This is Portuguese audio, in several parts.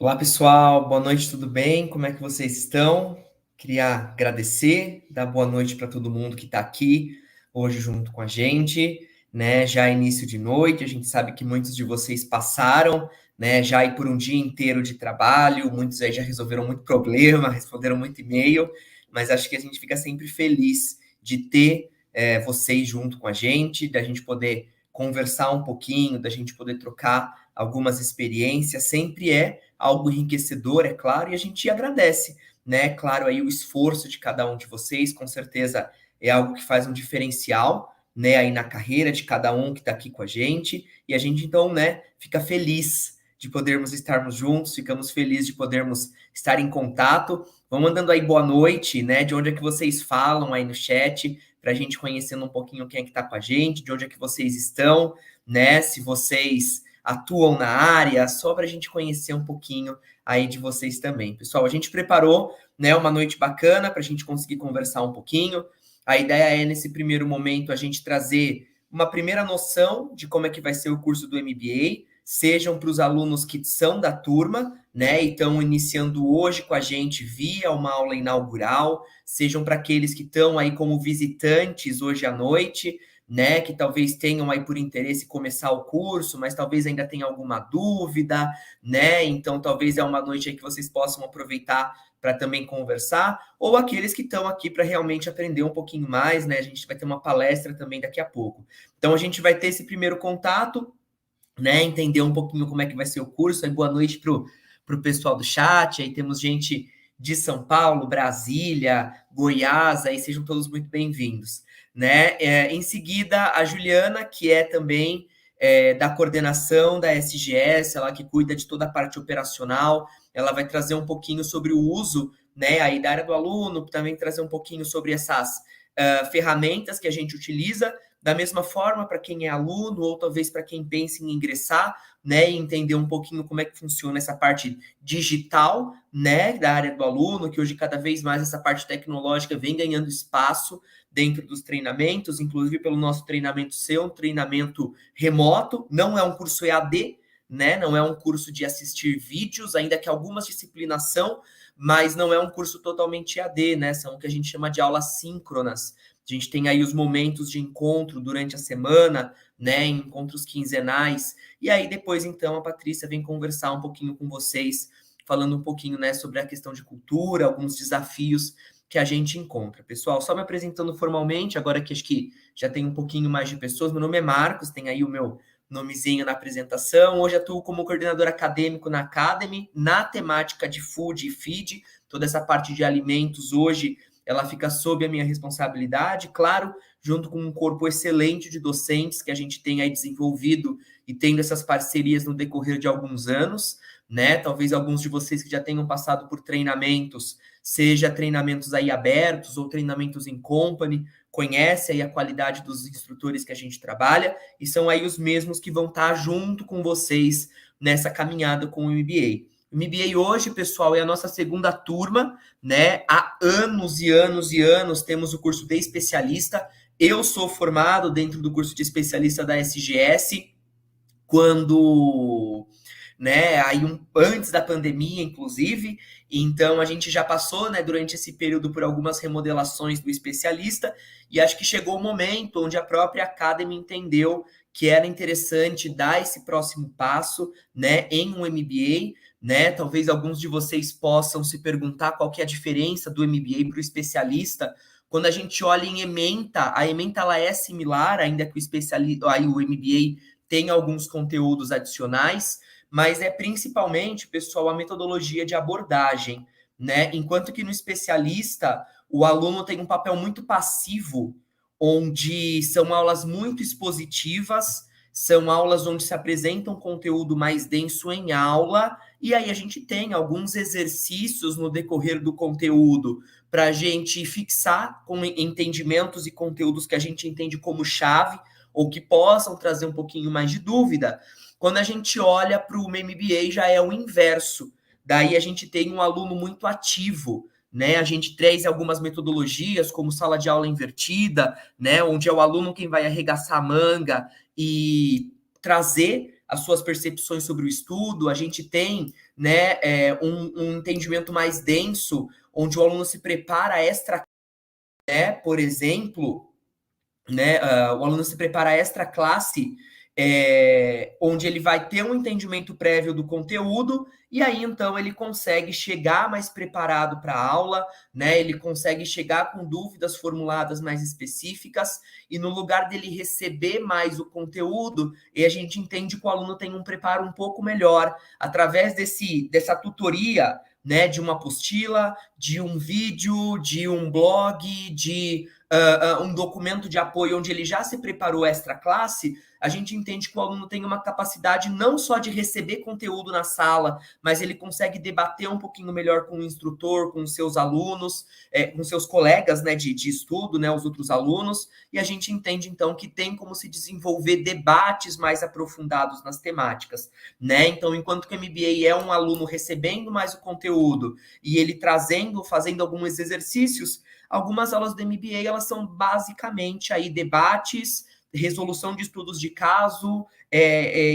Olá, pessoal. Boa noite, tudo bem? Como é que vocês estão? Queria agradecer, dar boa noite para todo mundo que está aqui hoje junto com a gente, né? Já é início de noite, a gente sabe que muitos de vocês passaram, né? Já aí por um dia inteiro de trabalho, muitos aí já resolveram muito problema, responderam muito e-mail, mas acho que a gente fica sempre feliz de ter vocês junto com a gente, da gente poder conversar um pouquinho, da gente poder trocar algumas experiências, sempre é algo enriquecedor, é claro, e a gente agradece, né? Claro, aí o esforço de cada um de vocês, com certeza é algo que faz um diferencial, né? Aí na carreira de cada um que está aqui com a gente, e a gente então, né, fica feliz de podermos estarmos juntos, ficamos felizes de podermos estar em contato. Vão mandando aí boa noite, né? De onde é que vocês falam aí no chat, para a gente conhecendo um pouquinho quem é que está com a gente, de onde é que vocês estão, né? Se vocês atuam na área, só para a gente conhecer um pouquinho aí de vocês também. Pessoal, a gente preparou, né, uma noite bacana para a gente conseguir conversar um pouquinho. A ideia é, nesse primeiro momento, a gente trazer uma primeira noção de como é que vai ser o curso do MBA, sejam para os alunos que são da turma, né, e estão iniciando hoje com a gente via uma aula inaugural, sejam para aqueles que estão aí como visitantes hoje à noite, né, que talvez tenham aí por interesse começar o curso, mas talvez ainda tenha alguma dúvida, né? Então talvez é uma noite aí que vocês possam aproveitar para também conversar, ou aqueles que estão aqui para realmente aprender um pouquinho mais, né? A gente vai ter uma palestra também daqui a pouco. Então a gente vai ter esse primeiro contato, né? Entender um pouquinho como é que vai ser o curso. Aí, boa noite pro pessoal do chat. Aí temos gente de São Paulo, Brasília, Goiás, aí sejam todos muito bem-vindos, né? Em seguida, a Juliana, que é também da coordenação da SGS, ela que cuida de toda a parte operacional, ela vai trazer um pouquinho sobre o uso, né, aí da área do aluno, também trazer um pouquinho sobre essas ferramentas que a gente utiliza, da mesma forma para quem é aluno ou talvez para quem pensa em ingressar, né, e entender um pouquinho como é que funciona essa parte digital, né, da área do aluno, que hoje cada vez mais essa parte tecnológica vem ganhando espaço dentro dos treinamentos, inclusive pelo nosso treinamento ser um treinamento remoto, não é um curso EAD, né, não é um curso de assistir vídeos, ainda que algumas disciplinas são, mas não é um curso totalmente EAD, né, são o que a gente chama de aulas síncronas. A gente tem aí os momentos de encontro durante a semana, né, encontros quinzenais, e aí depois, então, a Patrícia vem conversar um pouquinho com vocês, falando um pouquinho, né, sobre a questão de cultura, alguns desafios que a gente encontra. Pessoal, só me apresentando formalmente, agora que acho que já tem um pouquinho mais de pessoas, meu nome é Marcos, tem aí o meu nomezinho na apresentação. Hoje atuo como coordenador acadêmico na Academy, na temática de food e feed, toda essa parte de alimentos hoje ela fica sob a minha responsabilidade, claro, junto com um corpo excelente de docentes que a gente tem aí desenvolvido e tendo essas parcerias no decorrer de alguns anos, né? Talvez alguns de vocês que já tenham passado por treinamentos, seja treinamentos aí abertos ou treinamentos em company, conhecem aí a qualidade dos instrutores que a gente trabalha e são aí os mesmos que vão estar junto com vocês nessa caminhada com o MBA. O MBA hoje, pessoal, é a nossa segunda turma, né? Há anos e anos e anos temos o curso de especialista. Eu sou formado dentro do curso de especialista da SGS, quando, né, antes da pandemia, inclusive, então a gente já passou, né, durante esse período por algumas remodelações do especialista, e acho que chegou o momento onde a própria Academy entendeu que era interessante dar esse próximo passo, né, em um MBA, né, talvez alguns de vocês possam se perguntar qual que é a diferença do MBA para o especialista. Quando a gente olha em ementa, a ementa ela é similar, ainda que o especialista, aí o MBA tem alguns conteúdos adicionais, mas é principalmente, pessoal, a metodologia de abordagem, né? Enquanto que no especialista, o aluno tem um papel muito passivo, onde são aulas muito expositivas, são aulas onde se apresenta um conteúdo mais denso em aula, e aí a gente tem alguns exercícios no decorrer do conteúdo para a gente fixar com entendimentos e conteúdos que a gente entende como chave, ou que possam trazer um pouquinho mais de dúvida. Quando a gente olha para o MBA, já é o inverso. Daí a gente tem um aluno muito ativo, né? A gente traz algumas metodologias, como sala de aula invertida, né? Onde é o aluno quem vai arregaçar a manga e trazer as suas percepções sobre o estudo. A gente tem né, um entendimento mais denso, onde o aluno se prepara extra, né, por exemplo, né, o aluno se prepara extra classe, onde ele vai ter um entendimento prévio do conteúdo, e aí então ele consegue chegar mais preparado para a aula, né? Ele consegue chegar com dúvidas formuladas mais específicas, e no lugar dele receber mais o conteúdo, e a gente entende que o aluno tem um preparo um pouco melhor através dessa tutoria, né? De uma apostila, de um vídeo, de um blog, de um documento de apoio onde ele já se preparou extra classe. A gente entende que o aluno tem uma capacidade não só de receber conteúdo na sala, mas ele consegue debater um pouquinho melhor com o instrutor, com os seus alunos, com seus colegas, né, de estudo, né, os outros alunos, e a gente entende, então, que tem como se desenvolver debates mais aprofundados nas temáticas, né? Então, enquanto que o MBA é um aluno recebendo mais o conteúdo e ele trazendo, fazendo alguns exercícios, algumas aulas do MBA, elas são basicamente aí debates, resolução de estudos de caso,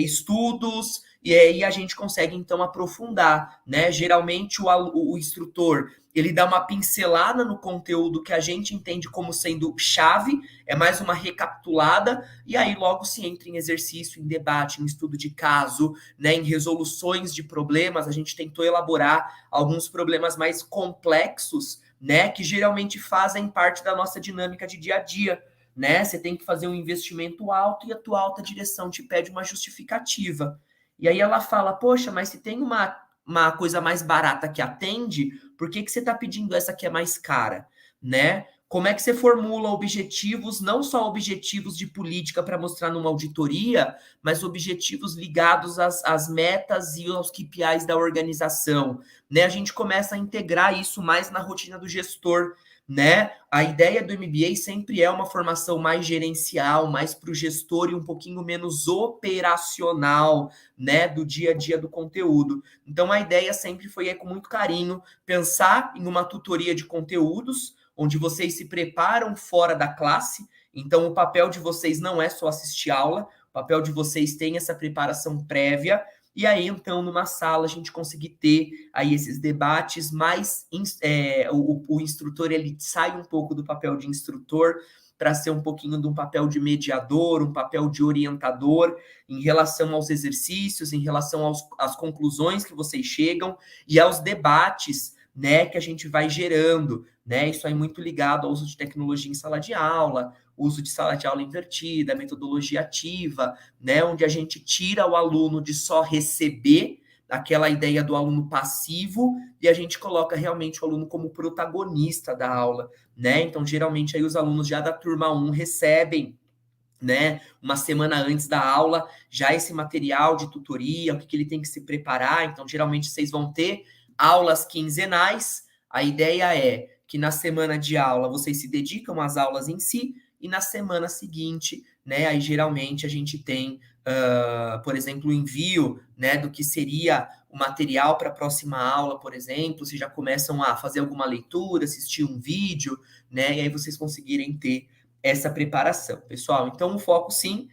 estudos, e aí a gente consegue, então, aprofundar, né? Geralmente, o instrutor, ele dá uma pincelada no conteúdo que a gente entende como sendo chave, é mais uma recapitulada, e aí logo se entra em exercício, em debate, em estudo de caso, né? Em resoluções de problemas. A gente tentou elaborar alguns problemas mais complexos, né, que geralmente fazem parte da nossa dinâmica de dia a dia, né? Você tem que fazer um investimento alto e a tua alta direção te pede uma justificativa. E aí ela fala: poxa, mas se tem uma coisa mais barata que atende, por que você está pedindo essa que é mais cara, né? Como é que você formula objetivos, não só objetivos de política para mostrar numa auditoria, mas objetivos ligados às metas e aos KPIs da organização, né? A gente começa a integrar isso mais na rotina do gestor, né? A ideia do MBA sempre é uma formação mais gerencial, mais para o gestor e um pouquinho menos operacional, né? Do dia a dia do conteúdo. Então a ideia sempre foi, com muito carinho, pensar em uma tutoria de conteúdos, onde vocês se preparam fora da classe. Então o papel de vocês não é só assistir aula, o papel de vocês tem essa preparação prévia. E aí, então, numa sala, a gente conseguir ter aí esses debates mais... o instrutor, ele sai um pouco do papel de instrutor para ser um pouquinho de um papel de mediador, um papel de orientador em relação aos exercícios, em relação às conclusões que vocês chegam e aos debates, né, que a gente vai gerando, né? Isso aí muito ligado ao uso de tecnologia em sala de aula, uso de sala de aula invertida, metodologia ativa, né, onde a gente tira o aluno de só receber, aquela ideia do aluno passivo, e a gente coloca realmente o aluno como protagonista da aula, né? Então, geralmente aí os alunos já da turma 1 recebem, né, uma semana antes da aula, já esse material de tutoria, o que ele tem que se preparar. Então, geralmente vocês vão ter aulas quinzenais. A ideia é que na semana de aula vocês se dedicam às aulas em si, e na semana seguinte, né, aí geralmente a gente tem, por exemplo, o envio, né, do que seria o material para a próxima aula, por exemplo. Vocês já começam a fazer alguma leitura, assistir um vídeo, né, e aí vocês conseguirem ter essa preparação, pessoal. Então, o foco, sim,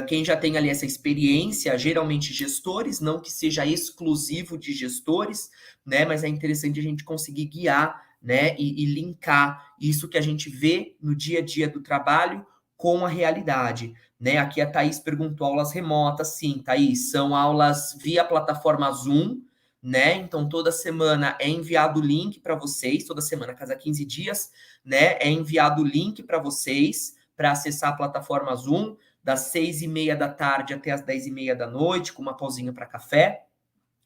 quem já tem ali essa experiência, geralmente gestores, não que seja exclusivo de gestores, né? Mas é interessante a gente conseguir guiar, né? E linkar isso que a gente vê no dia a dia do trabalho com a realidade, né? Aqui a Thaís perguntou: aulas remotas. Sim, Thaís, são aulas via plataforma Zoom, né? Então, toda semana é enviado o link para vocês, toda semana, a cada 15 dias, né? É enviado o link para vocês para acessar a plataforma Zoom, das 6h30 da tarde até as 10h30 da noite, com uma pausinha para café.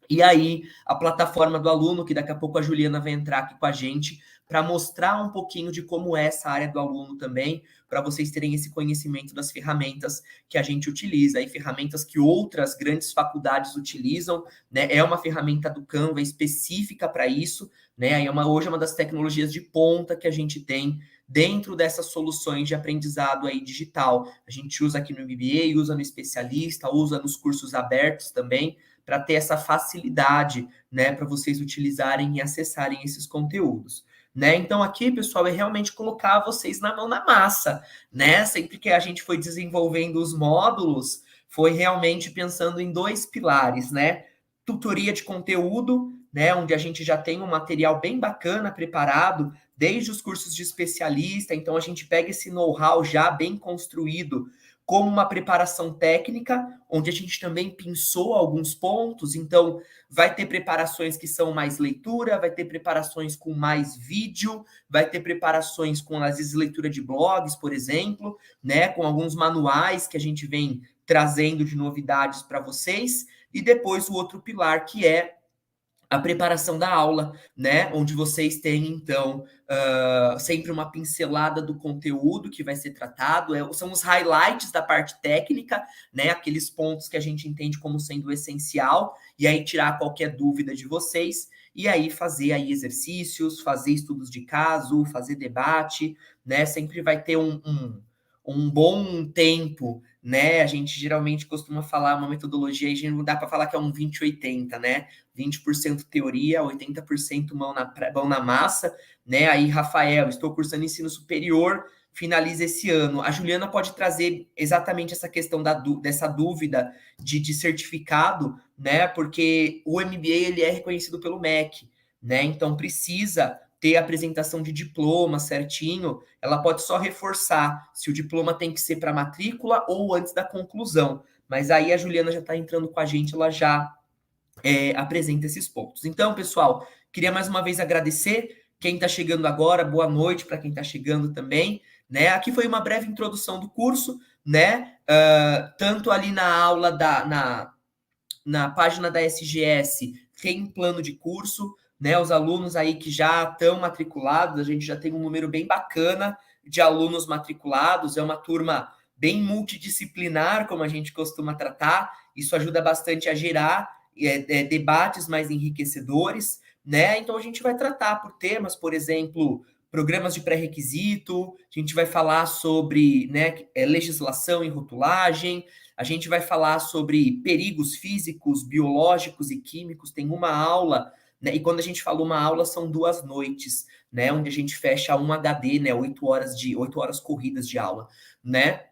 E aí, a plataforma do aluno, que daqui a pouco a Juliana vai entrar aqui com a gente, para mostrar um pouquinho de como é essa área do aluno também, para vocês terem esse conhecimento das ferramentas que a gente utiliza, e ferramentas que outras grandes faculdades utilizam, né? É uma ferramenta do Canva específica para isso, né? Hoje é uma das tecnologias de ponta que a gente tem dentro dessas soluções de aprendizado aí digital. A gente usa aqui no MBA, usa no especialista, usa nos cursos abertos também, para ter essa facilidade, né, para vocês utilizarem e acessarem esses conteúdos, né? Então aqui, pessoal, é realmente colocar vocês na mão na massa, né? Sempre que a gente foi desenvolvendo os módulos, foi realmente pensando em dois pilares, né? tutoria de conteúdo, né, onde a gente já tem um material bem bacana preparado, desde os cursos de especialista, então a gente pega esse know-how já bem construído como uma preparação técnica, onde a gente também pensou alguns pontos, então vai ter preparações que são mais leitura, vai ter preparações com mais vídeo, vai ter preparações com, às vezes, leitura de blogs, por exemplo, né, com alguns manuais que a gente vem trazendo de novidades para vocês, e depois o outro pilar, que é a preparação da aula, né? Onde vocês têm, então, sempre uma pincelada do conteúdo que vai ser tratado, são os highlights da parte técnica, né? Aqueles pontos que a gente entende como sendo essencial, e aí tirar qualquer dúvida de vocês, e aí fazer aí exercícios, fazer estudos de caso, fazer debate, né? Sempre vai ter um bom tempo, né? A gente geralmente costuma falar uma metodologia, a gente não dá para falar que é um 20-80, né? 20% teoria, 80% mão na massa, né? Aí, Rafael, estou cursando ensino superior, finaliza esse ano. A Juliana pode trazer exatamente essa questão dessa dúvida de certificado, né? Porque o MBA ele é reconhecido pelo MEC, né? Então precisa ter a apresentação de diploma certinho, ela pode só reforçar se o diploma tem que ser para matrícula ou antes da conclusão. Mas aí a Juliana já está entrando com a gente, ela já apresenta esses pontos. Então, pessoal, queria mais uma vez agradecer quem está chegando agora, boa noite para quem está chegando também, né? Aqui foi uma breve introdução do curso, né? Tanto ali na aula na página da SGS tem um plano de curso, né? Os alunos aí que já estão matriculados, a gente já tem um número bem bacana de alunos matriculados, é uma turma bem multidisciplinar, como a gente costuma tratar, isso ajuda bastante a gerar debates mais enriquecedores, né? Então a gente vai tratar por temas, por exemplo, programas de pré-requisito, a gente vai falar sobre, né, legislação em rotulagem, a gente vai falar sobre perigos físicos, biológicos e químicos, tem uma aula, né? E quando a gente fala uma aula, são 2 noites, né? Onde a gente fecha um HD, né? 8 horas corridas de aula, né?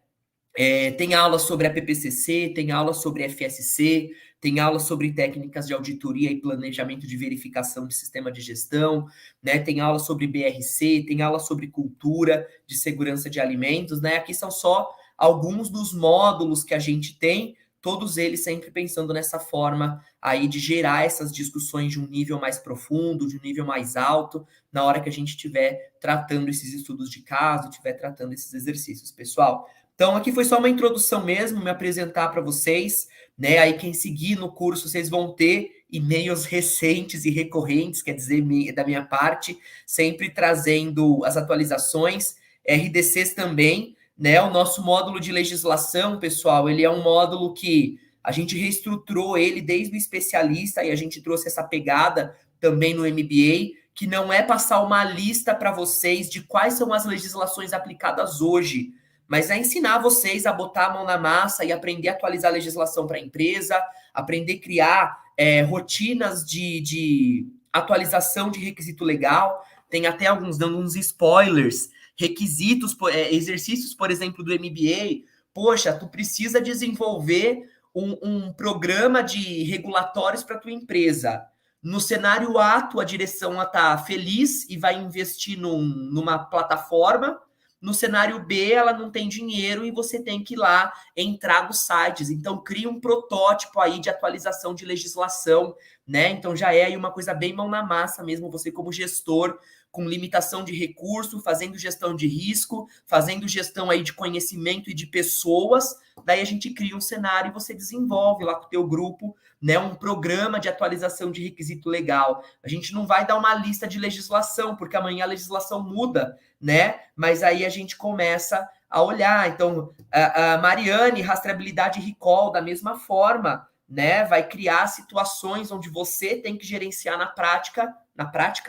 Tem aula sobre a PPCC, tem aula sobre FSC, tem aula sobre técnicas de auditoria e planejamento de verificação de sistema de gestão, né? Tem aula sobre BRC, tem aula sobre cultura de segurança de alimentos, né? Aqui são só alguns dos módulos que a gente tem, todos eles sempre pensando nessa forma aí de gerar essas discussões de um nível mais profundo, de um nível mais alto, na hora que a gente estiver tratando esses estudos de caso, estiver tratando esses exercícios, pessoal. Então, aqui foi só uma introdução mesmo, me apresentar para vocês, né? Aí, quem seguir no curso, vocês vão ter e-mails recentes e recorrentes, quer dizer, da minha parte, sempre trazendo as atualizações, RDCs também, né? O nosso módulo de legislação, pessoal, ele é um módulo que a gente reestruturou ele desde o especialista e a gente trouxe essa pegada também no MBA, que não é passar uma lista para vocês de quais são as legislações aplicadas hoje, mas é ensinar vocês a botar a mão na massa e aprender a atualizar a legislação para a empresa, aprender a criar rotinas de atualização de requisito legal. Tem até alguns dando uns spoilers, requisitos, exercícios, por exemplo, do MBA. Poxa, tu precisa desenvolver um programa de regulatórios para tua empresa. No cenário A, tua direção está feliz e vai investir numa plataforma. No cenário B, ela não tem dinheiro e você tem que ir lá entrar nos sites. Então, cria um protótipo aí de atualização de legislação, né? Então, já é aí uma coisa bem mão na massa mesmo, você como gestor, com limitação de recurso, fazendo gestão de risco, fazendo gestão aí de conhecimento e de pessoas. Daí a gente cria um cenário e você desenvolve lá com o teu grupo, né, um programa de atualização de requisito legal. A gente não vai dar uma lista de legislação, porque amanhã a legislação muda, né? Mas aí a gente começa a olhar. Então, a Mariane, rastreabilidade e recall, da mesma forma, né? Vai criar situações onde você tem que gerenciar na prática,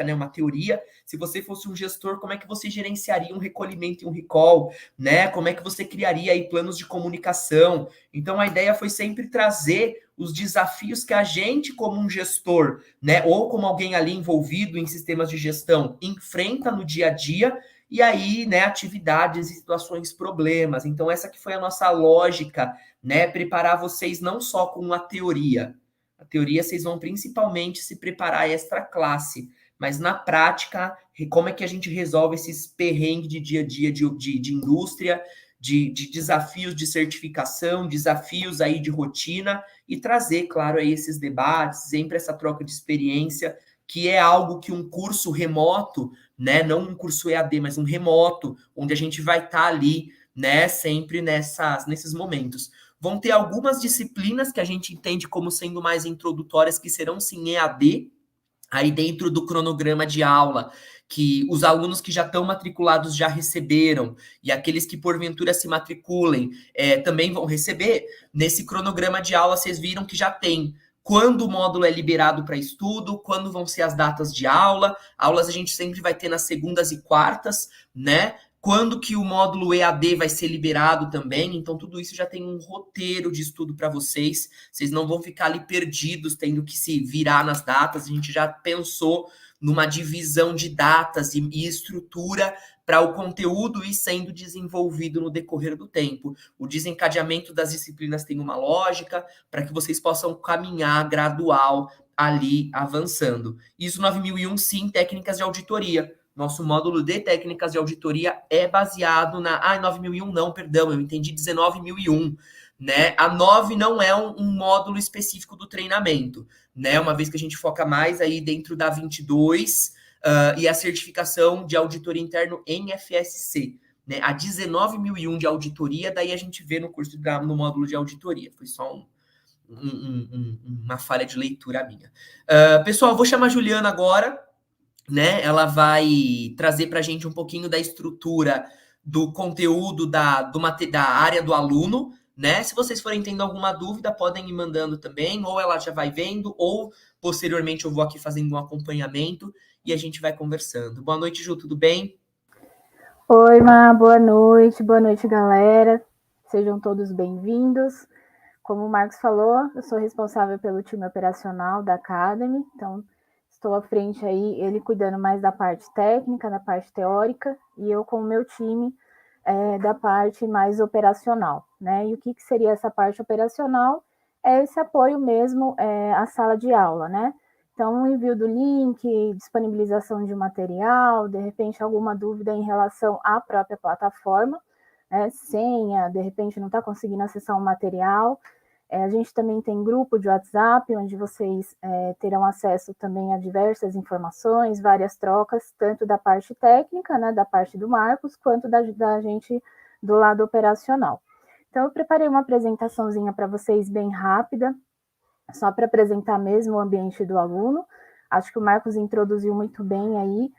né? Uma teoria. Se você fosse um gestor, como é que você gerenciaria um recolhimento e um recall, né? Como é que você criaria aí planos de comunicação? Então, a ideia foi sempre trazer os desafios que a gente, como um gestor, né, ou como alguém ali envolvido em sistemas de gestão, enfrenta no dia a dia, e aí, né, atividades, situações, problemas. Então, essa que foi a nossa lógica, né, preparar vocês não só com a teoria, A teoria vocês vão principalmente se preparar extra classe, mas na prática, como é que a gente resolve esses perrengues de dia a dia de indústria, de desafios de certificação, desafios aí de rotina, e trazer, claro, aí esses debates, sempre essa troca de experiência, que é algo que um curso remoto, né, não um curso EAD, mas um remoto, onde a gente vai estar ali, né, sempre nesses momentos. Vão ter algumas disciplinas que a gente entende como sendo mais introdutórias, que serão sim EAD, aí dentro do cronograma de aula, que os alunos que já estão matriculados já receberam, e aqueles que porventura se matriculem também vão receber. Nesse cronograma de aula, vocês viram que já tem quando o módulo é liberado para estudo, quando vão ser as datas de aula. Aulas a gente sempre vai ter nas segundas e quartas, né? Quando que o módulo EAD vai ser liberado também. Então, tudo isso já tem um roteiro de estudo para vocês. Vocês não vão ficar ali perdidos, tendo que se virar nas datas. A gente já pensou numa divisão de datas e estrutura para o conteúdo ir sendo desenvolvido no decorrer do tempo. O desencadeamento das disciplinas tem uma lógica para que vocês possam caminhar gradual ali avançando. ISO 9001, sim, técnicas de auditoria. Nosso módulo de técnicas de auditoria é baseado na... 9001 não, perdão, eu entendi 19001. Né? A 9 não é um módulo específico do treinamento, né? Uma vez que a gente foca mais aí dentro da 22 e a certificação de auditoria interno em FSC. Né? A 19001 de auditoria, daí a gente vê no curso no módulo de auditoria. Foi só uma falha de leitura minha. Pessoal, vou chamar a Juliana agora, né? Ela vai trazer para a gente um pouquinho da estrutura do conteúdo da área do aluno, né? Se vocês forem tendo alguma dúvida, podem ir mandando também, ou ela já vai vendo, ou posteriormente eu vou aqui fazendo um acompanhamento e a gente vai conversando. Boa noite, Ju, tudo bem? Oi, boa noite, galera. Sejam todos bem-vindos. Como o Marcos falou, eu sou responsável pelo time operacional da Academy, então estou à frente aí, ele cuidando mais da parte técnica, da parte teórica, e eu com o meu time da parte mais operacional, né? E o que seria essa parte operacional? É esse apoio mesmo à sala de aula, né? Então, o envio do link, disponibilização de material, de repente alguma dúvida em relação à própria plataforma, né? Senha, de repente não está conseguindo acessar um material. A gente também tem grupo de WhatsApp, onde vocês terão acesso também a diversas informações, várias trocas, tanto da parte técnica, né, da parte do Marcos, quanto da gente do lado operacional. Então, eu preparei uma apresentaçãozinha para vocês bem rápida, só para apresentar mesmo o ambiente do aluno. Acho que o Marcos introduziu muito bem aí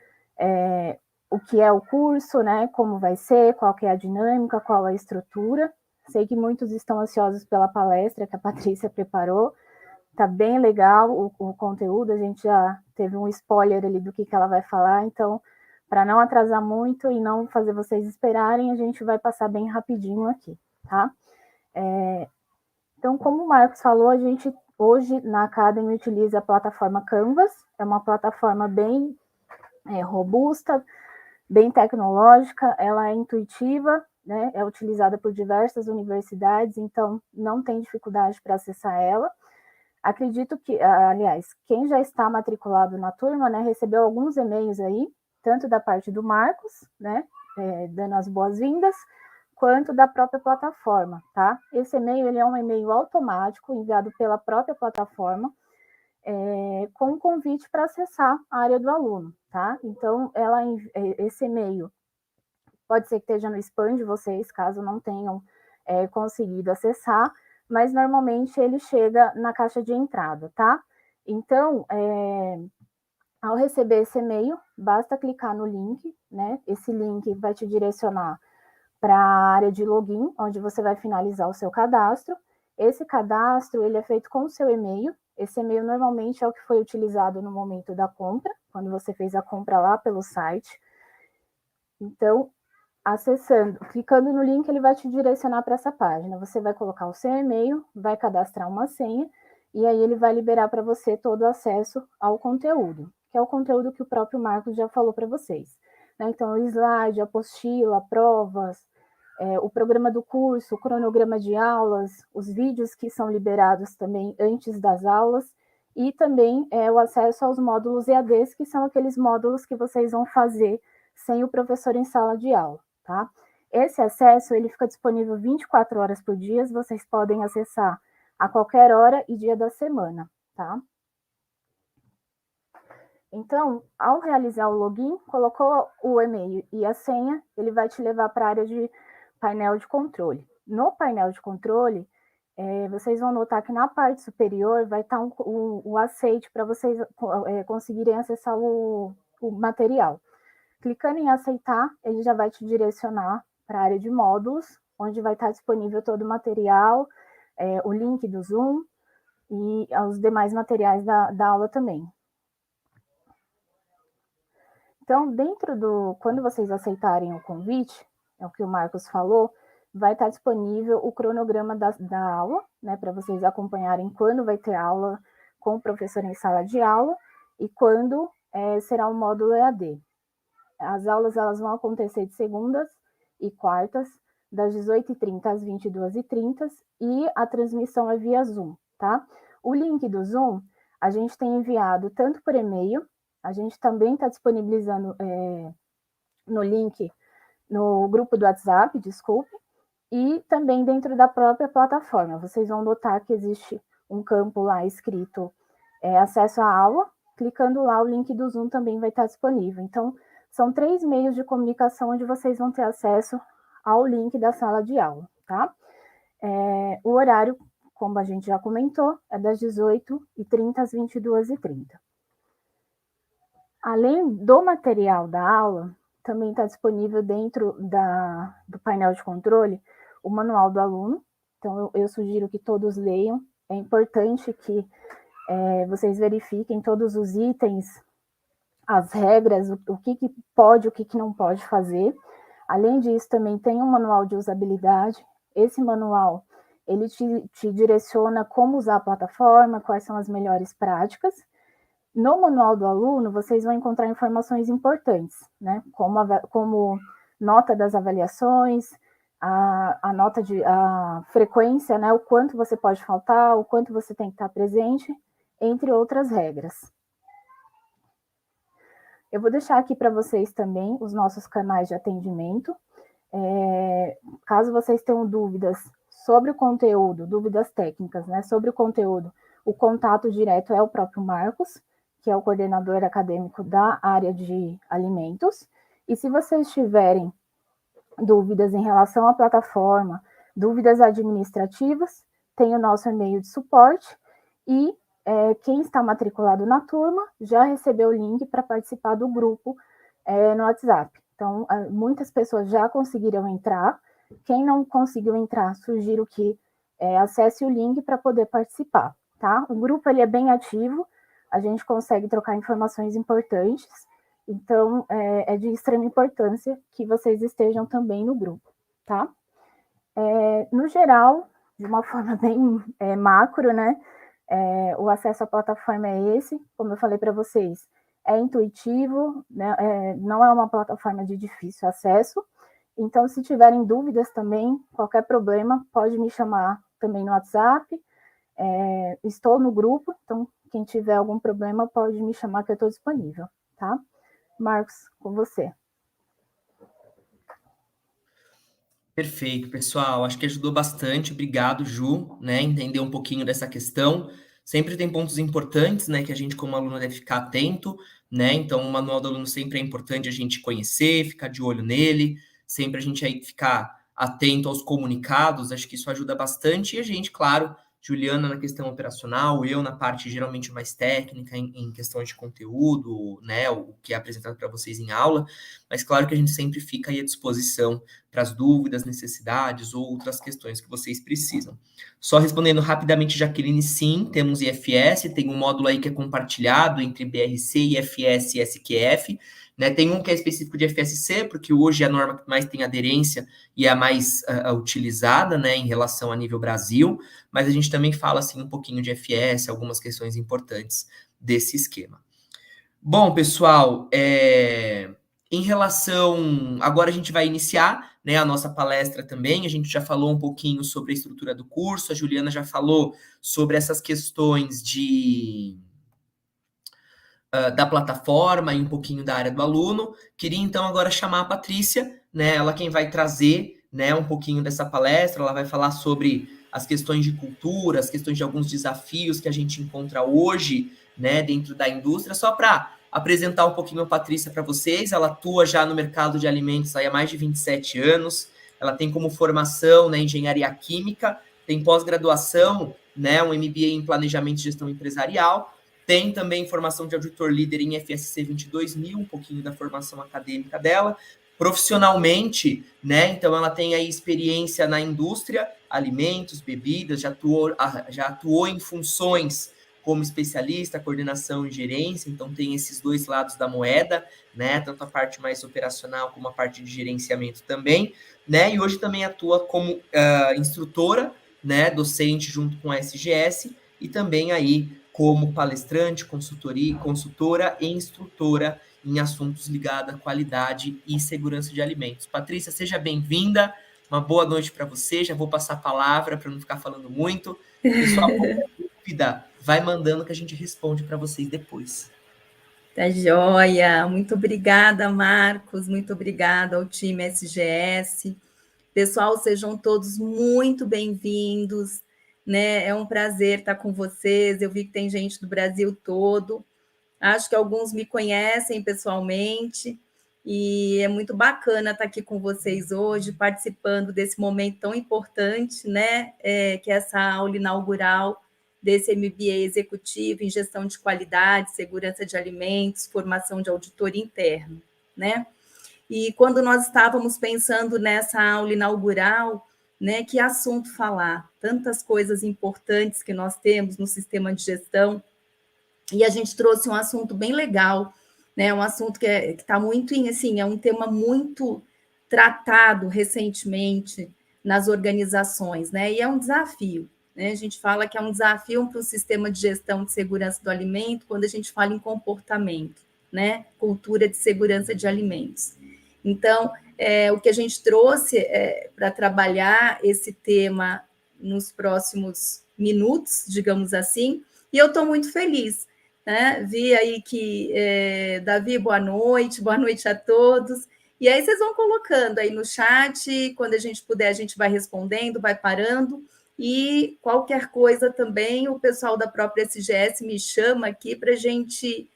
o que é o curso, né, como vai ser, qual que é a dinâmica, qual a estrutura. Sei que muitos estão ansiosos pela palestra que a Patrícia preparou. Tá bem legal o conteúdo, a gente já teve um spoiler ali do que ela vai falar, então, para não atrasar muito e não fazer vocês esperarem, a gente vai passar bem rapidinho aqui, tá? Então, como o Marcos falou, a gente hoje na Academy utiliza a plataforma Canvas, é uma plataforma bem robusta, bem tecnológica, ela é intuitiva, né? É utilizada por diversas universidades, então não tem dificuldade para acessar ela. Acredito que, aliás, quem já está matriculado na turma, né, recebeu alguns e-mails aí, tanto da parte do Marcos, né, dando as boas-vindas, quanto da própria plataforma, tá? Esse e-mail, ele é um e-mail automático, enviado pela própria plataforma, com um convite para acessar a área do aluno, tá? Então, esse e-mail pode ser que esteja no spam de vocês, caso não tenham conseguido acessar, mas normalmente ele chega na caixa de entrada, tá? Então, ao receber esse e-mail, basta clicar no link, né? Esse link vai te direcionar para a área de login, onde você vai finalizar o seu cadastro. Esse cadastro, ele é feito com o seu e-mail. Esse e-mail normalmente é o que foi utilizado no momento da compra, quando você fez a compra lá pelo site. Então, acessando, clicando no link, ele vai te direcionar para essa página. Você vai colocar o seu e-mail, vai cadastrar uma senha, e aí ele vai liberar para você todo o acesso ao conteúdo, que é o conteúdo que o próprio Marcos já falou para vocês. Né? Então, o slide, apostila, provas, o programa do curso, o cronograma de aulas, os vídeos que são liberados também antes das aulas, e também o acesso aos módulos EADs, que são aqueles módulos que vocês vão fazer sem o professor em sala de aula, tá? Esse acesso, ele fica disponível 24 horas por dia, vocês podem acessar a qualquer hora e dia da semana, tá? Então, ao realizar o login, colocou o e-mail e a senha, ele vai te levar para a área de painel de controle. No painel de controle, vocês vão notar que na parte superior vai estar o aceite para vocês conseguirem acessar o material. Clicando em aceitar, ele já vai te direcionar para a área de módulos, onde vai estar disponível todo o material, o link do Zoom e os demais materiais da aula também. Então, quando vocês aceitarem o convite, é o que o Marcos falou, vai estar disponível o cronograma da aula, né, para vocês acompanharem quando vai ter aula com o professor em sala de aula e quando será o módulo EAD. As aulas elas vão acontecer de segundas e quartas, das 18h30 às 22h30, e a transmissão é via Zoom, tá? O link do Zoom a gente tem enviado tanto por e-mail, a gente também está disponibilizando no link, no grupo do WhatsApp, desculpe, e também dentro da própria plataforma. Vocês vão notar que existe um campo lá escrito acesso à aula, clicando lá, o link do Zoom também vai estar disponível. Então, são 3 meios de comunicação onde vocês vão ter acesso ao link da sala de aula, tá? O horário, como a gente já comentou, é das 18h30 às 22h30. Além do material da aula, também está disponível dentro do painel de controle o manual do aluno. Então, eu sugiro que todos leiam. É importante que vocês verifiquem todos os itens, as regras, o que pode, o que não pode fazer. Além disso, também tem um manual de usabilidade. Esse manual, ele te direciona como usar a plataforma, quais são as melhores práticas. No manual do aluno, vocês vão encontrar informações importantes, né? Como nota das avaliações, a frequência, né? O quanto você pode faltar, o quanto você tem que estar presente, entre outras regras. Eu vou deixar aqui para vocês também os nossos canais de atendimento. Caso vocês tenham dúvidas sobre o conteúdo, dúvidas técnicas, né? Sobre o conteúdo, o contato direto é o próprio Marcos, que é o coordenador acadêmico da área de alimentos. E se vocês tiverem dúvidas em relação à plataforma, dúvidas administrativas, tem o nosso e-mail de suporte e quem está matriculado na turma já recebeu o link para participar do grupo no WhatsApp. Então, muitas pessoas já conseguiram entrar. Quem não conseguiu entrar, sugiro que acesse o link para poder participar, tá? O grupo ele é bem ativo, a gente consegue trocar informações importantes, então é de extrema importância que vocês estejam também no grupo, tá? No geral, de uma forma bem macro, né? O acesso à plataforma é esse, como eu falei para vocês, é intuitivo, né? Não é uma plataforma de difícil acesso, então se tiverem dúvidas também, qualquer problema, pode me chamar também no WhatsApp, estou no grupo, então quem tiver algum problema pode me chamar que eu estou disponível, tá? Marcos, com você. Perfeito, pessoal. Acho que ajudou bastante. Obrigado, Ju, né? Entender um pouquinho dessa questão. Sempre tem pontos importantes, né? Que a gente, como aluno, deve ficar atento, né? Então, o manual do aluno sempre é importante a gente conhecer, ficar de olho nele, sempre a gente aí ficar atento aos comunicados. Acho que isso ajuda bastante. E a gente, claro, Juliana na questão operacional, eu na parte geralmente mais técnica, em questões de conteúdo, né? O que é apresentado para vocês em aula. Mas claro que a gente sempre fica aí à disposição para as dúvidas, necessidades ou outras questões que vocês precisam. Só respondendo rapidamente, Jaqueline, sim, temos IFS, tem um módulo aí que é compartilhado entre BRC, IFS e SQF, né? Tem um que é específico de FSC, porque hoje é a norma que mais tem aderência e é a mais utilizada, né, em relação a nível Brasil, mas a gente também fala, assim, um pouquinho de FS, algumas questões importantes desse esquema. Bom, pessoal, Em relação, agora a gente vai iniciar, né, a nossa palestra também. A gente já falou um pouquinho sobre a estrutura do curso, a Juliana já falou sobre essas questões da plataforma e um pouquinho da área do aluno. Queria então agora chamar a Patrícia, né, ela quem vai trazer, né, um pouquinho dessa palestra. Ela vai falar sobre as questões de cultura, as questões de alguns desafios que a gente encontra hoje, né, dentro da indústria. Só para apresentar um pouquinho a Patrícia para vocês, ela atua já no mercado de alimentos há mais de 27 anos. Ela tem como formação, né, engenharia química, tem pós-graduação, né, um MBA em planejamento e gestão empresarial. Tem também formação de auditor líder em FSC 22000, um pouquinho da formação acadêmica dela. Profissionalmente, né? Então ela tem aí experiência na indústria, alimentos, bebidas, já atuou em funções como especialista, coordenação e gerência, então tem esses dois lados da moeda, né? Tanto a parte mais operacional como a parte de gerenciamento também, né? E hoje também atua como instrutora, né? Docente junto com a SGS e também aí como palestrante, consultora e instrutora em assuntos ligados à qualidade e segurança de alimentos. Patrícia, seja bem-vinda. Uma boa noite para você. Já vou passar a palavra para não ficar falando muito. Pessoal, qualquer dúvida, vai mandando que a gente responde para vocês depois. Tá joia. Muito obrigada, Marcos. Muito obrigada ao time SGS. Pessoal, sejam todos muito bem-vindos, né? É um prazer estar com vocês. Eu vi que tem gente do Brasil todo. Acho que alguns me conhecem pessoalmente e é muito bacana estar aqui com vocês hoje, participando desse momento tão importante, né? Que é essa aula inaugural desse MBA executivo em gestão de qualidade, segurança de alimentos, formação de auditor interno, né? E quando nós estávamos pensando nessa aula inaugural, né, que assunto falar? Tantas coisas importantes que nós temos no sistema de gestão, e a gente trouxe um assunto bem legal, né, um assunto que está muito, assim, é um tema muito tratado recentemente nas organizações, né, e é um desafio. Né? A gente fala que é um desafio para o sistema de gestão de segurança do alimento quando a gente fala em comportamento, né, cultura de segurança de alimentos. Então, o que a gente trouxe para trabalhar esse tema nos próximos minutos, digamos assim, e eu estou muito feliz. Né? Vi aí que, Davi, boa noite a todos. E aí vocês vão colocando aí no chat, quando a gente puder, a gente vai respondendo, vai parando. E qualquer coisa também, o pessoal da própria SGS me chama aqui para a gente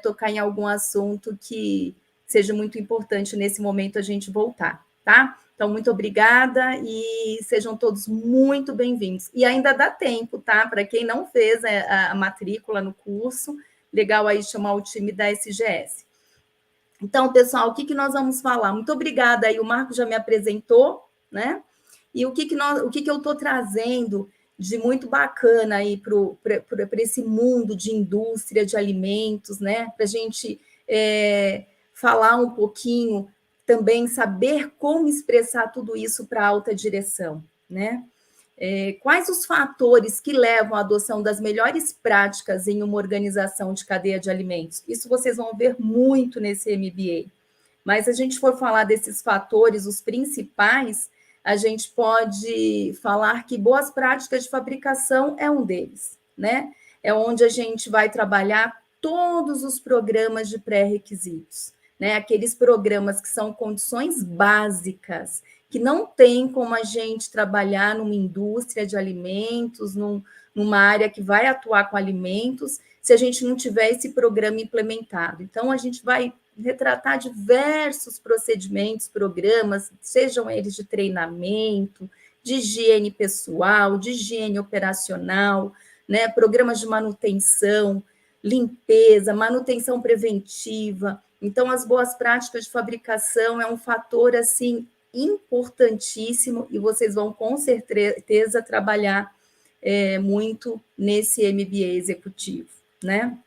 tocar em algum assunto que seja muito importante nesse momento a gente voltar, tá? Então, muito obrigada e sejam todos muito bem-vindos. E ainda dá tempo, tá? Para quem não fez a matrícula no curso, legal aí chamar o time da SGS. Então, pessoal, o que nós vamos falar? Muito obrigada aí, o Marco já me apresentou, né? E o que eu estou trazendo de muito bacana aí para esse mundo de indústria de alimentos, né? Para a gente falar um pouquinho, também saber como expressar tudo isso para a alta direção, né? Quais os fatores que levam à adoção das melhores práticas em uma organização de cadeia de alimentos? Isso vocês vão ver muito nesse MBA. Mas se a gente for falar desses fatores, os principais, a gente pode falar que boas práticas de fabricação é um deles, né? É onde a gente vai trabalhar todos os programas de pré-requisitos, né? Aqueles programas que são condições básicas, que não tem como a gente trabalhar numa indústria de alimentos, numa área que vai atuar com alimentos, se a gente não tiver esse programa implementado. Então, a gente vai retratar diversos procedimentos, programas, sejam eles de treinamento, de higiene pessoal, de higiene operacional, né? Programas de manutenção, limpeza, manutenção preventiva. Então, as boas práticas de fabricação é um fator, assim, importantíssimo e vocês vão, com certeza, trabalhar muito nesse MBA executivo, né?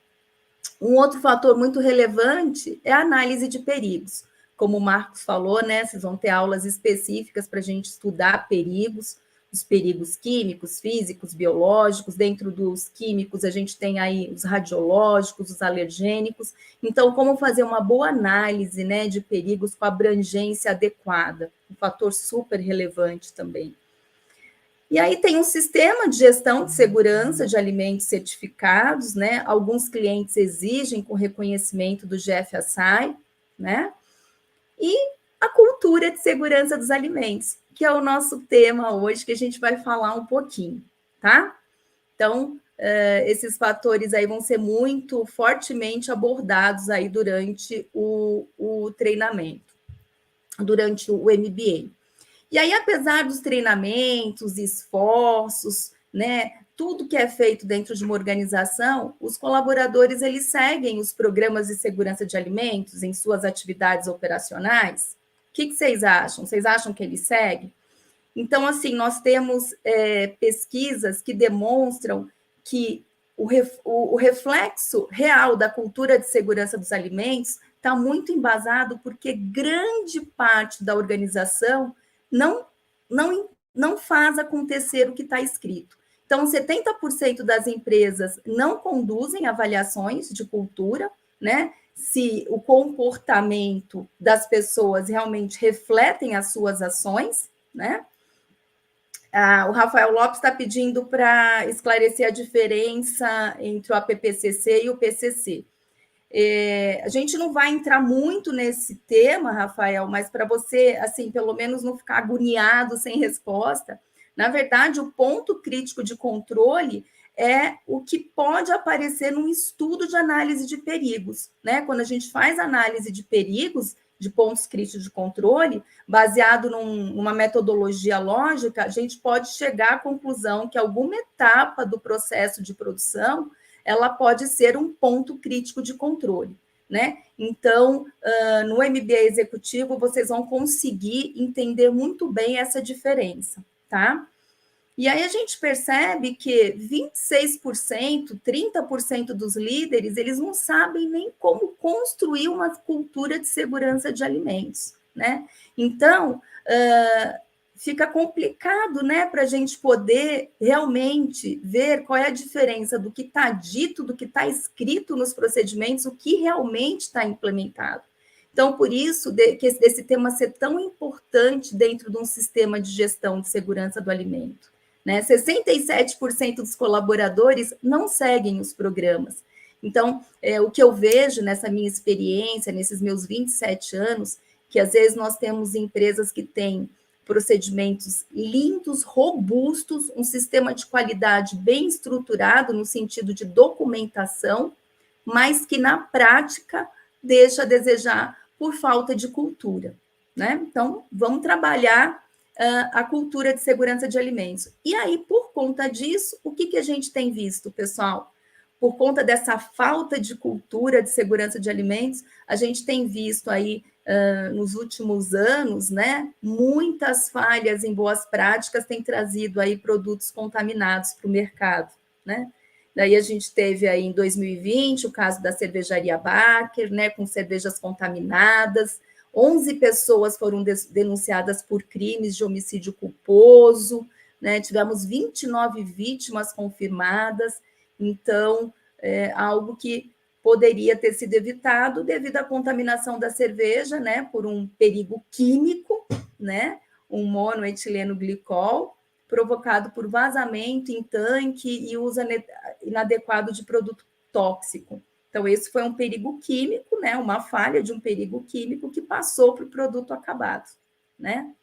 Um outro fator muito relevante é a análise de perigos. Como o Marcos falou, né? Vocês vão ter aulas específicas para a gente estudar perigos, os perigos químicos, físicos, biológicos. Dentro dos químicos, a gente tem aí os radiológicos, os alergênicos. Então, como fazer uma boa análise, né, de perigos com abrangência adequada, um fator super relevante também. E aí tem um sistema de gestão de segurança de alimentos certificados, né? Alguns clientes exigem com reconhecimento do GFSI, né? E a cultura de segurança dos alimentos, que é o nosso tema hoje, que a gente vai falar um pouquinho, tá? Então, esses fatores aí vão ser muito fortemente abordados aí durante o treinamento, durante o MBA. E aí, apesar dos treinamentos, esforços, né, tudo que é feito dentro de uma organização, os colaboradores, eles seguem os programas de segurança de alimentos em suas atividades operacionais? O que vocês acham? Vocês acham que eles seguem? Então, assim, nós temos pesquisas que demonstram que o reflexo real da cultura de segurança dos alimentos está muito embasado porque grande parte da organização não faz acontecer o que está escrito. Então, 70% das empresas não conduzem avaliações de cultura, né? Se o comportamento das pessoas realmente refletem as suas ações, né? O Rafael Lopes está pedindo para esclarecer a diferença entre o APPCC e o PCC. A gente não vai entrar muito nesse tema, Rafael, mas para você, assim, pelo menos não ficar agoniado sem resposta, na verdade, o ponto crítico de controle é o que pode aparecer num estudo de análise de perigos, né? Quando a gente faz análise de perigos, de pontos críticos de controle, baseado numa metodologia lógica, a gente pode chegar à conclusão que alguma etapa do processo de produção ela pode ser um ponto crítico de controle, né? Então, no MBA executivo, vocês vão conseguir entender muito bem essa diferença, tá? E aí a gente percebe que 26%, 30% dos líderes, eles não sabem nem como construir uma cultura de segurança de alimentos, né? Então, fica complicado, né, para a gente poder realmente ver qual é a diferença do que está dito, do que está escrito nos procedimentos, o que realmente está implementado. Então, por isso, que esse tema ser tão importante dentro de um sistema de gestão de segurança do alimento. Né? 67% dos colaboradores não seguem os programas. Então, o que eu vejo nessa minha experiência, nesses meus 27 anos, que às vezes nós temos empresas que têm procedimentos lindos, robustos, um sistema de qualidade bem estruturado no sentido de documentação, mas que na prática deixa a desejar por falta de cultura, né? Então, vamos trabalhar a cultura de segurança de alimentos. E aí, por conta disso, o que a gente tem visto, pessoal? Por conta dessa falta de cultura de segurança de alimentos, a gente tem visto aí, nos últimos anos, né, muitas falhas em boas práticas têm trazido aí produtos contaminados para o mercado, né? Daí a gente teve aí em 2020 o caso da cervejaria Barker, né, com cervejas contaminadas, 11 pessoas foram denunciadas por crimes de homicídio culposo, né, tivemos 29 vítimas confirmadas, então, algo que poderia ter sido evitado devido à contaminação da cerveja, né, por um perigo químico, né, um monoetileno glicol, provocado por vazamento em tanque e uso inadequado de produto tóxico. Então, esse foi um perigo químico, né, uma falha de um perigo químico que passou para o produto acabado, né?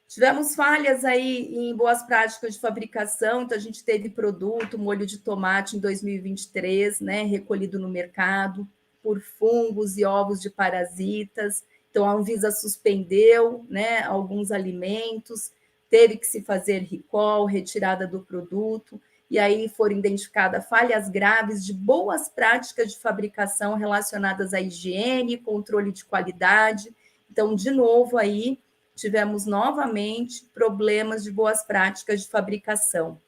Tivemos falhas aí em boas práticas de fabricação, então a gente teve produto, molho de tomate em 2023, né, recolhido no mercado por fungos e ovos de parasitas. Então a Anvisa suspendeu, né, alguns alimentos, teve que se fazer recall, retirada do produto, e aí foram identificadas falhas graves de boas práticas de fabricação relacionadas à higiene, controle de qualidade. Então, de novo aí, tivemos novamente problemas de boas práticas de fabricação.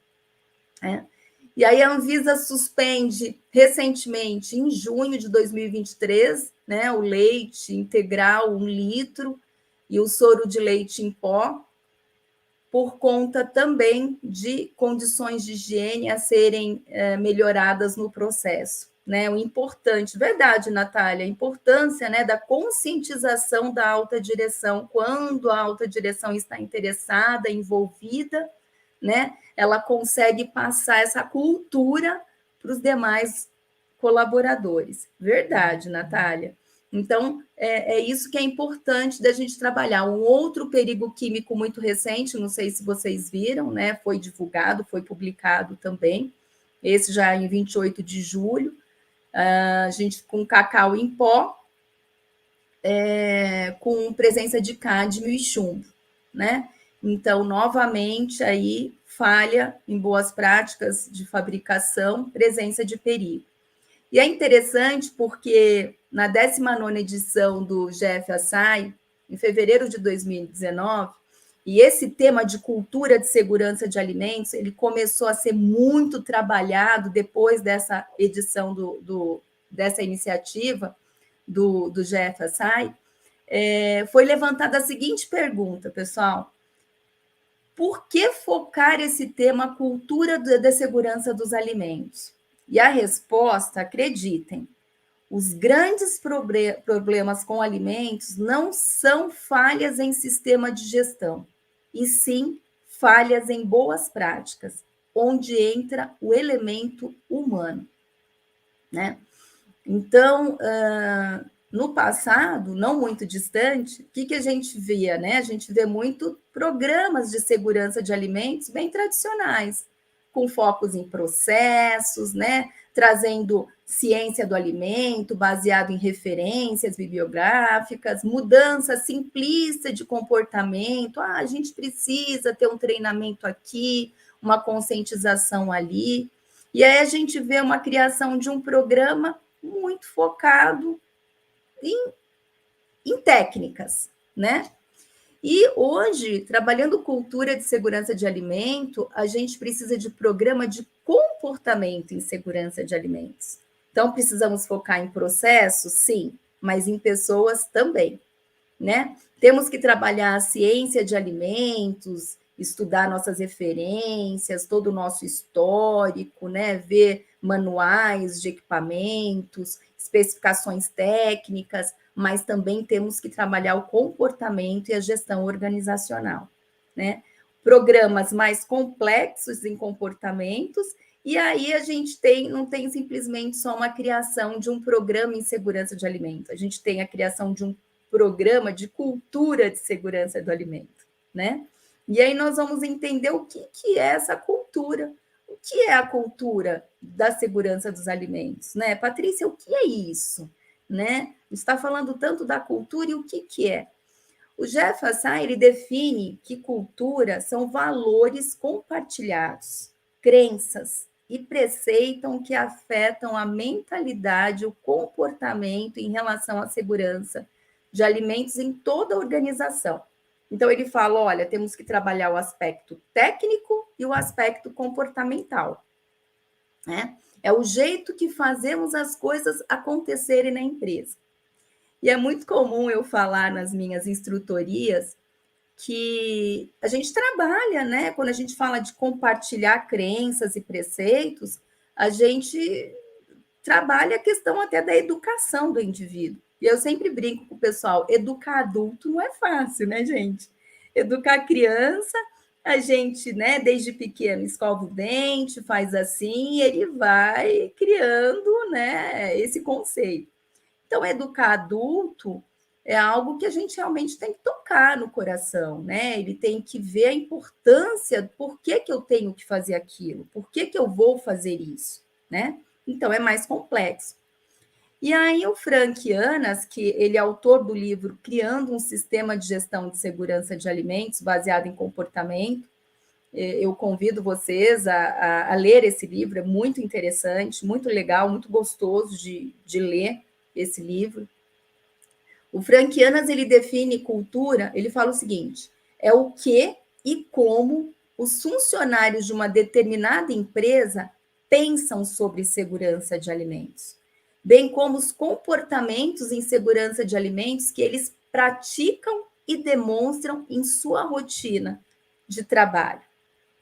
Né? E aí a Anvisa suspende recentemente, em junho de 2023, né, o leite integral 1 litro e o soro de leite em pó, por conta também de condições de higiene a serem melhoradas no processo. Né? O importante, verdade, Natália, a importância, né, da conscientização da alta direção, quando a alta direção está interessada, envolvida, né, ela consegue passar essa cultura para os demais colaboradores. Verdade, Natália. Então, é isso que é importante da gente trabalhar. Um outro perigo químico muito recente, não sei se vocês viram, né, foi divulgado, foi publicado também, esse já em 28 de julho, a gente com cacau em pó, com presença de cádmio e chumbo, né? Então, novamente, aí, falha em boas práticas de fabricação, presença de perigo. E é interessante porque na 19ª edição do GF-ASAI, em fevereiro de 2019, e esse tema de cultura de segurança de alimentos, ele começou a ser muito trabalhado depois dessa edição dessa iniciativa do GF-ASAI, foi levantada a seguinte pergunta, pessoal: por que focar esse tema cultura da segurança dos alimentos? E a resposta, acreditem, os grandes problemas com alimentos não são falhas em sistema de gestão, e sim falhas em boas práticas, onde entra o elemento humano, né? Então, no passado, não muito distante, o que a gente via, né? A gente vê muito programas de segurança de alimentos bem tradicionais, com focos em processos, né? Trazendo ciência do alimento, baseado em referências bibliográficas, mudança simplista de comportamento. A gente precisa ter um treinamento aqui, uma conscientização ali. E aí a gente vê uma criação de um programa muito focado em técnicas, né? E hoje, trabalhando cultura de segurança de alimento, a gente precisa de programa de comportamento em segurança de alimentos. Então, precisamos focar em processos, sim, mas em pessoas também, né? Temos que trabalhar a ciência de alimentos, estudar nossas referências, todo o nosso histórico, né? Ver manuais de equipamentos, especificações técnicas, mas também temos que trabalhar o comportamento e a gestão organizacional, né? Programas mais complexos em comportamentos, e aí a gente não tem simplesmente só uma criação de um programa em segurança de alimento, a gente tem a criação de um programa de cultura de segurança do alimento, né? E aí nós vamos entender o que é essa cultura. O que é a cultura da segurança dos alimentos, né? Patrícia, o que é isso? Né? Está falando tanto da cultura e o que é? O GF-ASAI, ele define que cultura são valores compartilhados, crenças e preceitam que afetam a mentalidade, o comportamento em relação à segurança de alimentos em toda a organização. Então, ele fala, olha, temos que trabalhar o aspecto técnico e o aspecto comportamental, né? É o jeito que fazemos as coisas acontecerem na empresa. E é muito comum eu falar nas minhas instrutorias que a gente trabalha, né? Quando a gente fala de compartilhar crenças e preceitos, a gente trabalha a questão até da educação do indivíduo. E eu sempre brinco com o pessoal, educar adulto não é fácil, né, gente? Educar criança, a gente, né, desde pequeno, escova o dente, faz assim, e ele vai criando, né, esse conceito. Então, educar adulto é algo que a gente realmente tem que tocar no coração, né? Ele tem que ver a importância, por que eu tenho que fazer aquilo, por que eu vou fazer isso, né? Então, é mais complexo. E aí, o Frank Yanas, que ele é autor do livro Criando um Sistema de Gestão de Segurança de Alimentos, baseado em comportamento, eu convido vocês a ler esse livro, é muito interessante, muito legal, muito gostoso de ler esse livro. O Frank Yanas, ele define cultura, ele fala o seguinte, é o que e como os funcionários de uma determinada empresa pensam sobre segurança de alimentos, bem como os comportamentos em segurança de alimentos que eles praticam e demonstram em sua rotina, de trabalho.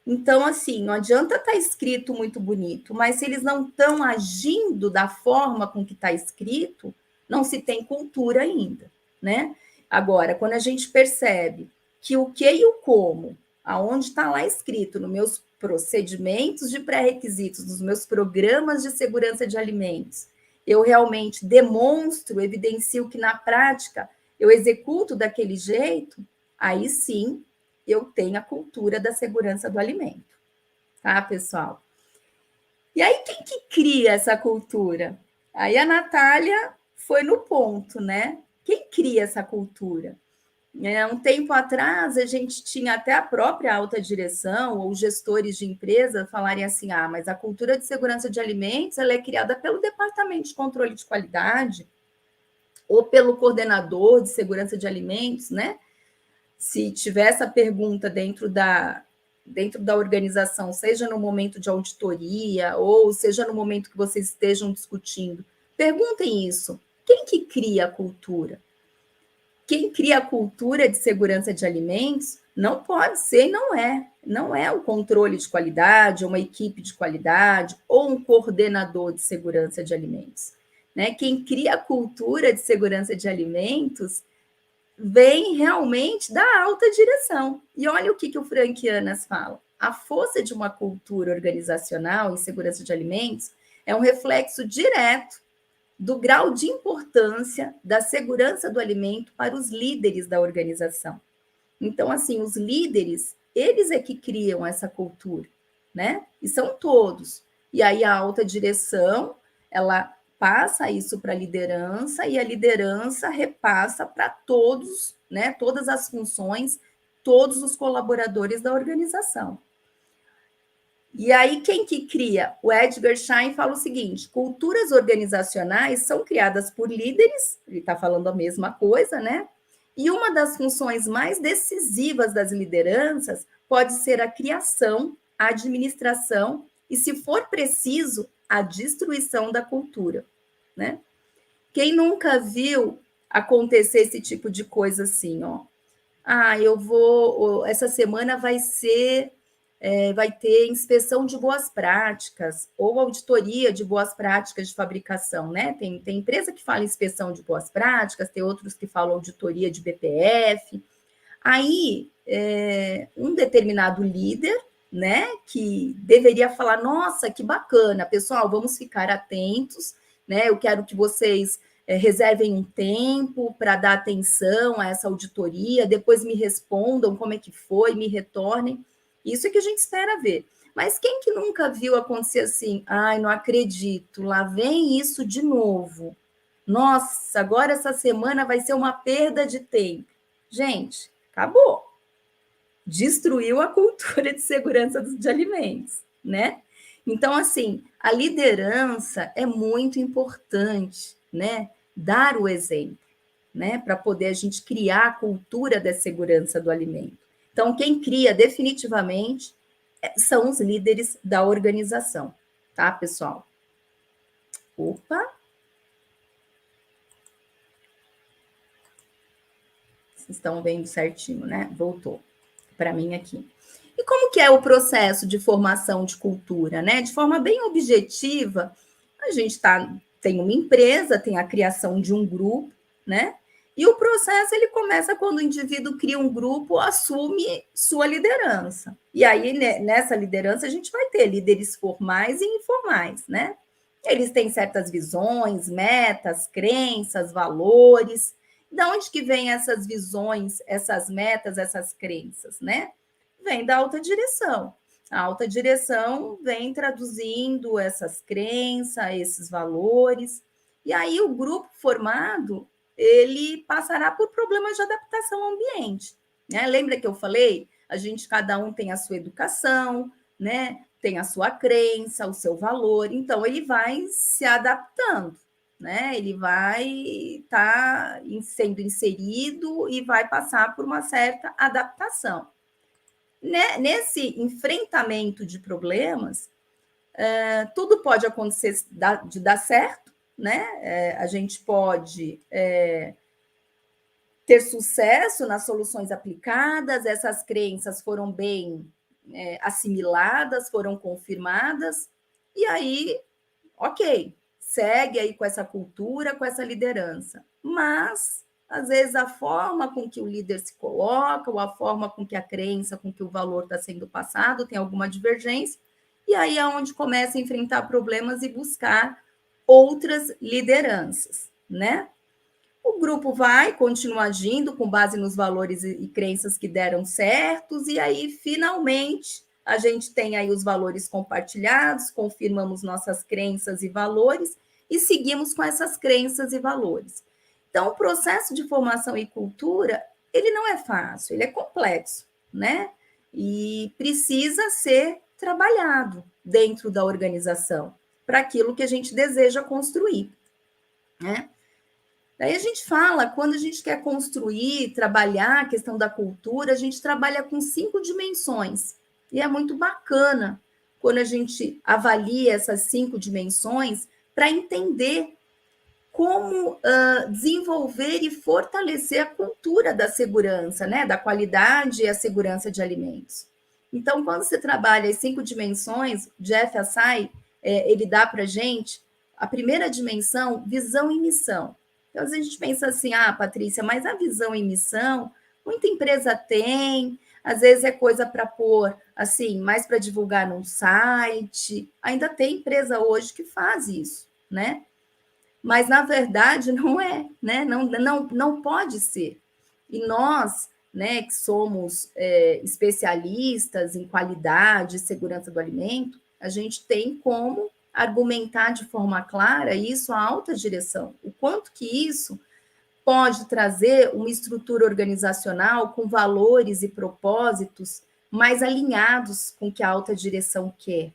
Então, assim, não adianta estar escrito muito bonito, mas se eles não estão agindo da forma com que está escrito, não se tem cultura ainda, né? Agora, quando a gente percebe que o que e o como, aonde está lá escrito, nos meus procedimentos de pré-requisitos, nos meus programas de segurança de alimentos, eu realmente demonstro, evidencio que na prática eu executo daquele jeito, aí sim eu tenho a cultura da segurança do alimento, tá, pessoal? E aí, quem que cria essa cultura? Aí a Natália foi no ponto, né? Quem cria essa cultura? Um tempo atrás, a gente tinha até a própria alta direção ou gestores de empresa falarem assim, mas a cultura de segurança de alimentos ela é criada pelo departamento de controle de qualidade ou pelo coordenador de segurança de alimentos, né? Se tiver essa pergunta dentro da organização, seja no momento de auditoria ou seja no momento que vocês estejam discutindo, perguntem isso. Quem que cria a cultura? Quem cria a cultura de segurança de alimentos não pode ser e não é o controle de qualidade, uma equipe de qualidade ou um coordenador de segurança de alimentos. Né? Quem cria a cultura de segurança de alimentos vem realmente da alta direção. E olha o que o Frank Yanas fala. A força de uma cultura organizacional em segurança de alimentos é um reflexo direto do grau de importância da segurança do alimento para os líderes da organização. Então, assim, os líderes, eles é que criam essa cultura, né? E são todos. E aí a alta direção, ela passa isso para a liderança e a liderança repassa para todos, né? Todas as funções, todos os colaboradores da organização. E aí, quem que cria? O Edgar Schein fala o seguinte, culturas organizacionais são criadas por líderes, ele está falando a mesma coisa, né? E uma das funções mais decisivas das lideranças pode ser a criação, a administração e, se for preciso, a destruição da cultura, né? Quem nunca viu acontecer esse tipo de coisa assim, ó? Essa semana vai ter inspeção de boas práticas ou auditoria de boas práticas de fabricação, né? Tem empresa que fala inspeção de boas práticas, tem outros que falam auditoria de BPF. Aí, um determinado líder, né, que deveria falar, nossa, que bacana, pessoal, vamos ficar atentos, né? Eu quero que vocês reservem um tempo para dar atenção a essa auditoria, depois me respondam como é que foi, me retornem. Isso é que a gente espera ver. Mas quem que nunca viu acontecer assim? Ai, não acredito, lá vem isso de novo. Nossa, agora essa semana vai ser uma perda de tempo. Gente, acabou. Destruiu a cultura de segurança de alimentos, né? Então, assim, a liderança é muito importante, né? Dar o exemplo, né? Para poder a gente criar a cultura da segurança do alimento. Então, quem cria definitivamente são os líderes da organização, tá, pessoal? Opa! Vocês estão vendo certinho, né? Voltou para mim aqui. E como que é o processo de formação de cultura, né? De forma bem objetiva, a gente tem uma empresa, tem a criação de um grupo, né? E o processo ele começa quando o indivíduo cria um grupo, assume sua liderança. E aí, nessa liderança, a gente vai ter líderes formais e informais, né? Eles têm certas visões, metas, crenças, valores. De onde que vêm essas visões, essas metas, essas crenças, né? Vem da alta direção. A alta direção vem traduzindo essas crenças, esses valores. E aí o grupo formado ele passará por problemas de adaptação ao ambiente. Né? Lembra que eu falei? Cada um tem a sua educação, né? Tem a sua crença, o seu valor, então ele vai se adaptando, né? Ele vai estar sendo inserido e vai passar por uma certa adaptação. Nesse enfrentamento de problemas, tudo pode acontecer de dar certo, né? A gente pode ter sucesso nas soluções aplicadas, essas crenças foram bem assimiladas, foram confirmadas, e aí, ok, segue aí com essa cultura, com essa liderança. Mas, às vezes, a forma com que o líder se coloca, ou a forma com que a crença, com que o valor está sendo passado, tem alguma divergência, e aí é onde começa a enfrentar problemas e buscar outras lideranças, né? O grupo vai continuar agindo com base nos valores e crenças que deram certos, e aí, finalmente, a gente tem aí os valores compartilhados, confirmamos nossas crenças e valores e seguimos com essas crenças e valores. Então, o processo de formação e cultura, ele não é fácil, ele é complexo, né? E precisa ser trabalhado dentro da organização para aquilo que a gente deseja construir, né? Daí a gente fala, quando a gente quer construir, trabalhar a questão da cultura, a gente trabalha com 5 dimensões. E é muito bacana quando a gente avalia essas 5 dimensões para entender como desenvolver e fortalecer a cultura da segurança, né? Da qualidade e a segurança de alimentos. Então, quando você trabalha as 5 dimensões, Jeff Assay, ele dá para a gente a primeira dimensão, visão e missão. Então, às vezes a gente pensa assim, Patrícia, mas a visão e missão, muita empresa tem, às vezes é coisa para pôr, assim, mais para divulgar num site. Ainda tem empresa hoje que faz isso, né? Mas, na verdade, não é, né? Não pode ser. E nós, né, que somos especialistas em qualidade e segurança do alimento, a gente tem como argumentar de forma clara isso à alta direção. O quanto que isso pode trazer uma estrutura organizacional com valores e propósitos mais alinhados com o que a alta direção quer,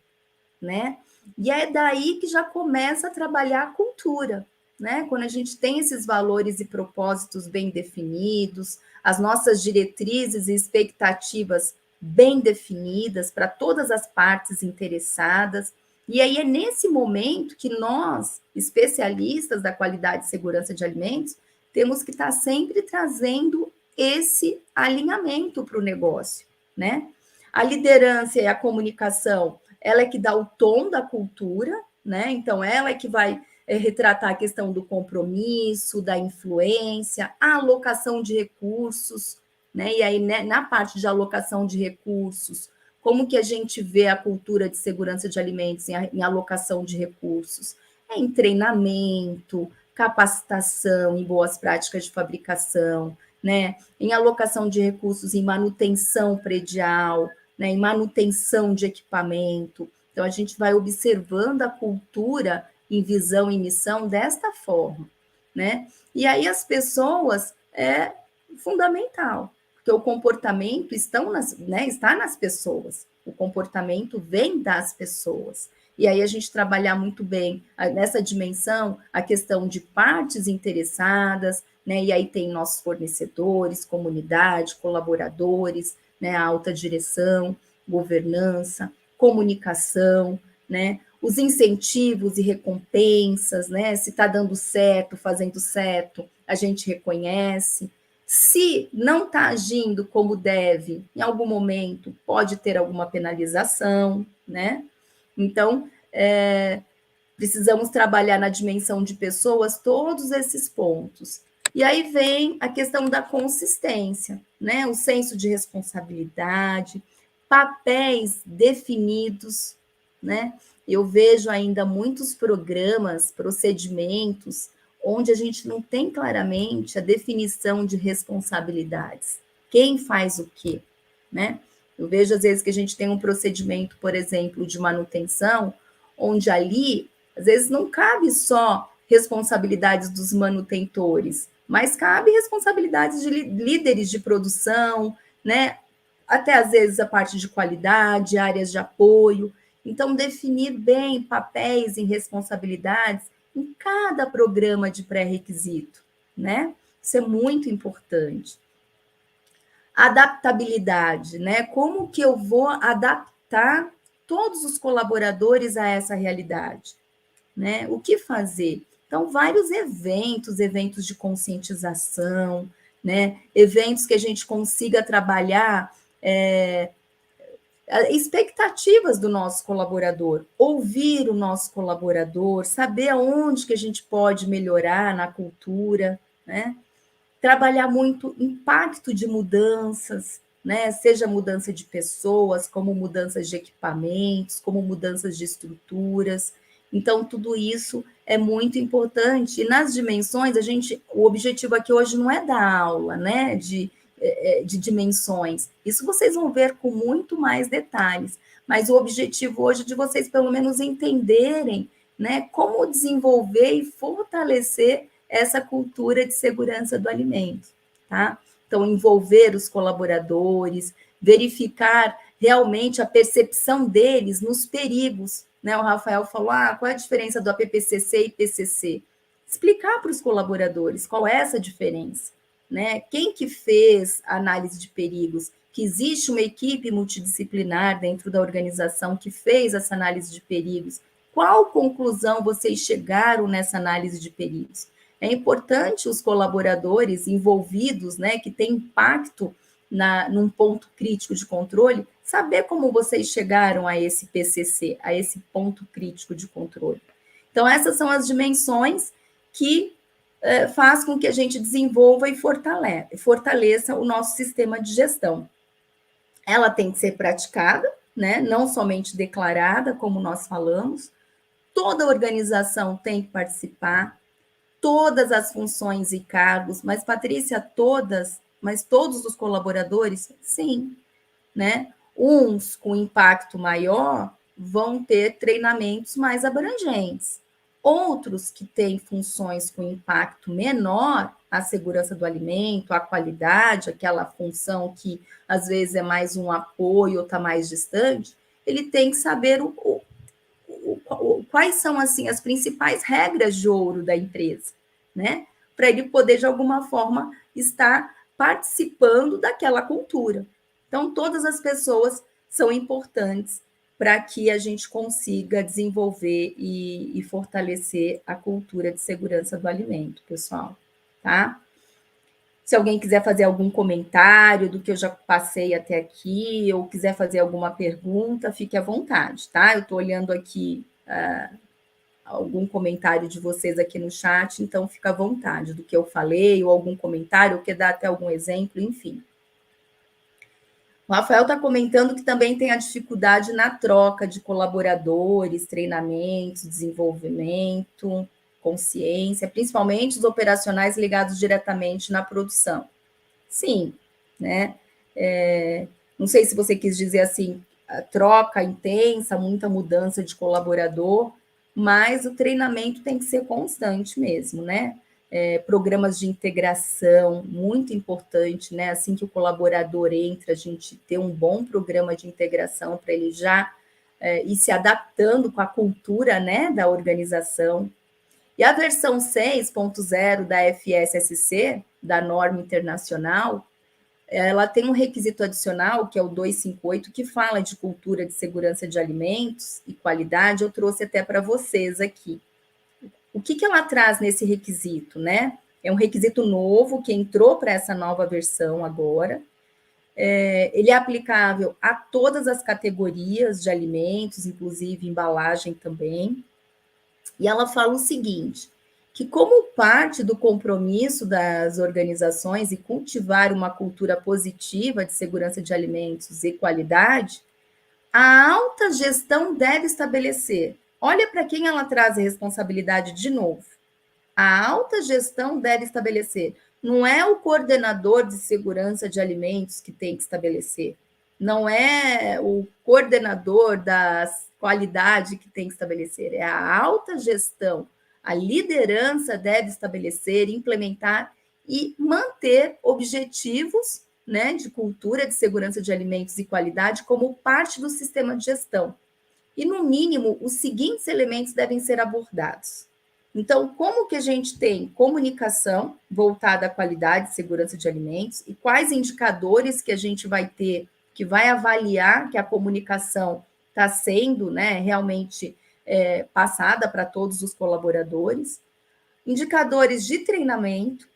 né? E é daí que já começa a trabalhar a cultura, né? Quando a gente tem esses valores e propósitos bem definidos, as nossas diretrizes e expectativas bem definidas para todas as partes interessadas. E aí é nesse momento que nós, especialistas da qualidade e segurança de alimentos, temos que estar sempre trazendo esse alinhamento para o negócio, né? A liderança e a comunicação, ela é que dá o tom da cultura, né? Então, ela é que vai retratar a questão do compromisso, da influência, a alocação de recursos, né? E aí, né, na parte de alocação de recursos, como que a gente vê a cultura de segurança de alimentos em alocação de recursos? Em treinamento, capacitação em boas práticas de fabricação, né? Em alocação de recursos em manutenção predial, né? Em manutenção de equipamento. Então, a gente vai observando a cultura em visão e missão desta forma, né? E aí as pessoas é fundamental, porque o comportamento está nas pessoas, o comportamento vem das pessoas. E aí a gente trabalhar muito bem nessa dimensão a questão de partes interessadas, né? E aí tem nossos fornecedores, comunidade, colaboradores, né? A alta direção, governança, comunicação, né? Os incentivos e recompensas, né? Se está dando certo, fazendo certo, a gente reconhece. Se não está agindo como deve, em algum momento pode ter alguma penalização, né? Então, precisamos trabalhar na dimensão de pessoas todos esses pontos. E aí vem a questão da consistência, né? O senso de responsabilidade, papéis definidos, né? Eu vejo ainda muitos programas, procedimentos, onde a gente não tem claramente a definição de responsabilidades. Quem faz o quê, né? Eu vejo, às vezes, que a gente tem um procedimento, por exemplo, de manutenção, onde ali, às vezes, não cabe só responsabilidades dos manutentores, mas cabe responsabilidades de líderes de produção, né? Até, às vezes, a parte de qualidade, áreas de apoio. Então, definir bem papéis e responsabilidades em cada programa de pré-requisito, né? Isso é muito importante. Adaptabilidade, né? Como que eu vou adaptar todos os colaboradores a essa realidade, né? O que fazer? Então, vários eventos de conscientização, né? Eventos que a gente consiga trabalhar expectativas do nosso colaborador, ouvir o nosso colaborador, saber aonde que a gente pode melhorar na cultura, né? Trabalhar muito impacto de mudanças, né? Seja mudança de pessoas, como mudanças de equipamentos, como mudanças de estruturas. Então, tudo isso é muito importante. E nas dimensões, o objetivo aqui hoje não é dar aula, né? De dimensões. Isso vocês vão ver com muito mais detalhes. Mas o objetivo hoje é de vocês, pelo menos, entenderem, né, como desenvolver e fortalecer essa cultura de segurança do alimento, tá? Então, envolver os colaboradores, verificar realmente a percepção deles nos perigos, né? O Rafael falou, qual é a diferença do APPCC e PCC? Explicar para os colaboradores qual é essa diferença, né? Quem que fez a análise de perigos? Que existe uma equipe multidisciplinar dentro da organização que fez essa análise de perigos. Qual conclusão vocês chegaram nessa análise de perigos? É importante os colaboradores envolvidos, né, que têm impacto num ponto crítico de controle, saber como vocês chegaram a esse PCC, a esse ponto crítico de controle. Então, essas são as dimensões que faz com que a gente desenvolva e fortaleça o nosso sistema de gestão. Ela tem que ser praticada, né, não somente declarada, como nós falamos. Toda organização tem que participar, todas as funções e cargos, mas, Patrícia, todos os colaboradores? Sim, né? Uns com impacto maior vão ter treinamentos mais abrangentes. Outros que têm funções com impacto menor, a segurança do alimento, a qualidade, aquela função que às vezes é mais um apoio ou está mais distante, ele tem que saber quais são assim as principais regras de ouro da empresa, né? Para ele poder, de alguma forma, estar participando daquela cultura. Então, todas as pessoas são importantes para que a gente consiga desenvolver e fortalecer a cultura de segurança do alimento, pessoal, tá? Se alguém quiser fazer algum comentário do que eu já passei até aqui, ou quiser fazer alguma pergunta, fique à vontade, tá? Eu estou olhando aqui algum comentário de vocês aqui no chat, então fica à vontade do que eu falei, ou algum comentário, ou quer dar até algum exemplo, enfim. O Rafael está comentando que também tem a dificuldade na troca de colaboradores, treinamentos, desenvolvimento, consciência, principalmente os operacionais ligados diretamente na produção. Sim, né? Não sei se você quis dizer assim, a troca intensa, muita mudança de colaborador, mas o treinamento tem que ser constante mesmo, né? Programas de integração, muito importante, né? Assim que o colaborador entra, a gente ter um bom programa de integração para ele já ir se adaptando com a cultura, né, da organização. E a versão 6.0 da FSSC, da norma internacional, ela tem um requisito adicional, que é o 258, que fala de cultura de segurança de alimentos e qualidade. Eu trouxe até para vocês aqui. O que ela traz nesse requisito, né? É um requisito novo que entrou para essa nova versão agora. Ele é aplicável a todas as categorias de alimentos, inclusive embalagem também. E ela fala o seguinte, que como parte do compromisso das organizações e cultivar uma cultura positiva de segurança de alimentos e qualidade, a alta gestão deve estabelecer. Olha para quem ela traz a responsabilidade de novo. A alta gestão deve estabelecer. Não é o coordenador de segurança de alimentos que tem que estabelecer. Não é o coordenador da qualidade que tem que estabelecer. É a alta gestão. A liderança deve estabelecer, implementar e manter objetivos, né, de cultura de segurança de alimentos e qualidade como parte do sistema de gestão. E, no mínimo, os seguintes elementos devem ser abordados. Então, como que a gente tem comunicação voltada à qualidade e segurança de alimentos e quais indicadores que a gente vai ter que vai avaliar que a comunicação está sendo, né, realmente passada para todos os colaboradores, indicadores de treinamento,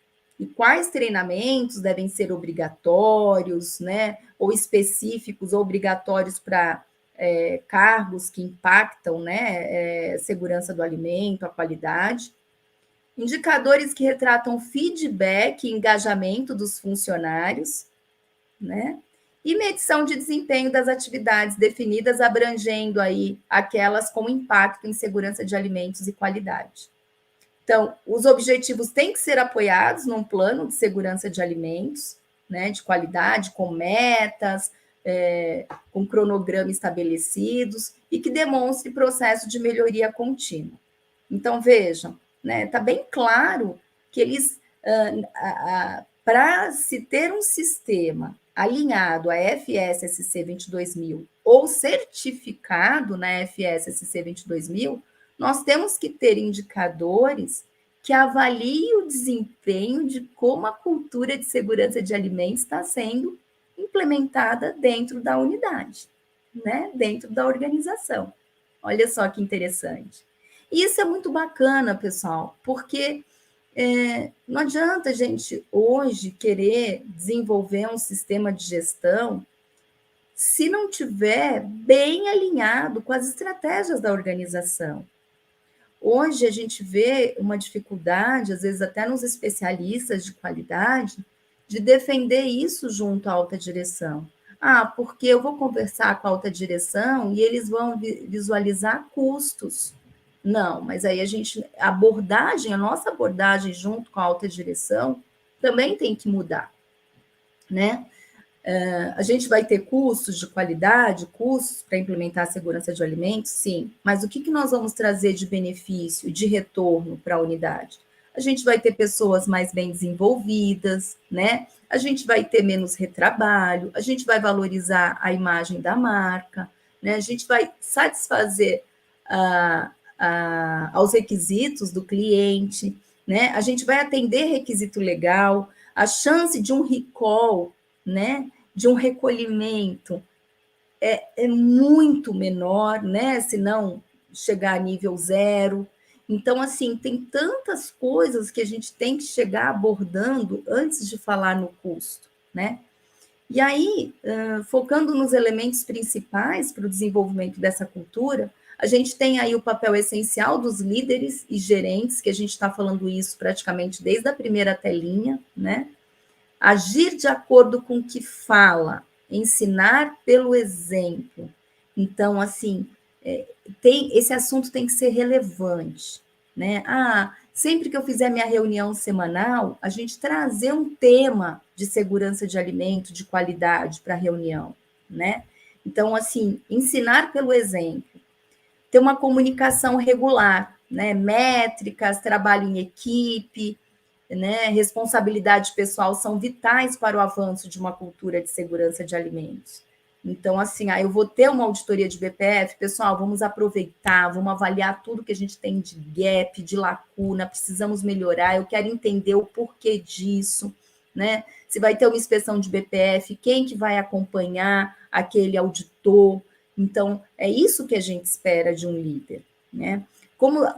e quais treinamentos devem ser obrigatórios, né, ou específicos, ou obrigatórios para cargos que impactam, né, segurança do alimento, a qualidade. Indicadores que retratam feedback e engajamento dos funcionários, né? E medição de desempenho das atividades definidas, abrangendo aí aquelas com impacto em segurança de alimentos e qualidade. Então, os objetivos têm que ser apoiados num plano de segurança de alimentos, né, de qualidade, com metas, com cronograma estabelecidos e que demonstre processo de melhoria contínua. Então, vejam, né, está bem claro que eles, para se ter um sistema alinhado à FSSC 22000 ou certificado na FSSC 22000, nós temos que ter indicadores que avaliem o desempenho de como a cultura de segurança de alimentos está sendo implementada dentro da unidade, né? Dentro da organização. Olha só que interessante. E isso é muito bacana, pessoal, porque não adianta a gente hoje querer desenvolver um sistema de gestão se não tiver bem alinhado com as estratégias da organização. Hoje a gente vê uma dificuldade, às vezes até nos especialistas de qualidade, de defender isso junto à alta direção. Porque eu vou conversar com a alta direção e eles vão visualizar custos. Não, mas aí a nossa abordagem junto com a alta direção também tem que mudar, né? A gente vai ter custos de qualidade, custos para implementar a segurança de alimentos, sim, mas o que nós vamos trazer de benefício, de retorno para a unidade? A gente vai ter pessoas mais bem desenvolvidas, né? A gente vai ter menos retrabalho, a gente vai valorizar a imagem da marca, né? A gente vai satisfazer aos requisitos do cliente, né? A gente vai atender requisito legal, a chance de um recall, né, de um recolhimento é muito menor, né, se não chegar a nível zero. Então, assim, tem tantas coisas que a gente tem que chegar abordando antes de falar no custo, né? E aí, focando nos elementos principais para o desenvolvimento dessa cultura, a gente tem aí o papel essencial dos líderes e gerentes, que a gente está falando isso praticamente desde a primeira telinha, né? Agir de acordo com o que fala, ensinar pelo exemplo. Então, assim, esse assunto tem que ser relevante, né? Sempre que eu fizer minha reunião semanal, a gente trazer um tema de segurança de alimento, de qualidade para a reunião, né? Então, assim, ensinar pelo exemplo. Ter uma comunicação regular, né? Métricas, trabalho em equipe, né, responsabilidade pessoal são vitais para o avanço de uma cultura de segurança de alimentos. Então, assim, eu vou ter uma auditoria de BPF, pessoal, vamos aproveitar, vamos avaliar tudo que a gente tem de gap, de lacuna, precisamos melhorar, eu quero entender o porquê disso, né? Se vai ter uma inspeção de BPF, quem que vai acompanhar aquele auditor? Então, é isso que a gente espera de um líder, né?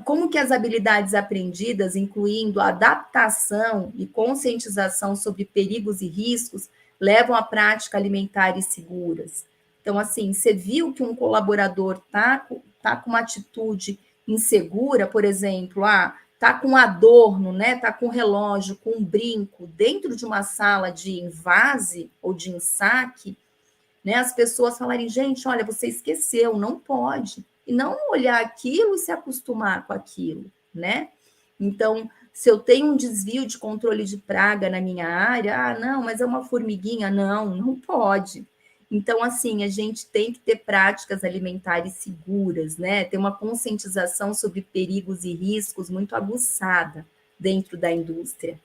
Como que as habilidades aprendidas, incluindo a adaptação e conscientização sobre perigos e riscos, levam à prática alimentares seguras? Então, assim, você viu que um colaborador tá com uma atitude insegura, por exemplo, tá com um adorno, né? Tá com um relógio, com um brinco, dentro de uma sala de envase ou de ensaque, né? As pessoas falarem, gente, olha, você esqueceu, não pode. E não olhar aquilo e se acostumar com aquilo, né? Então, se eu tenho um desvio de controle de praga na minha área, não, mas é uma formiguinha, não pode. Então, assim, a gente tem que ter práticas alimentares seguras, né? Ter uma conscientização sobre perigos e riscos muito aguçada dentro da indústria,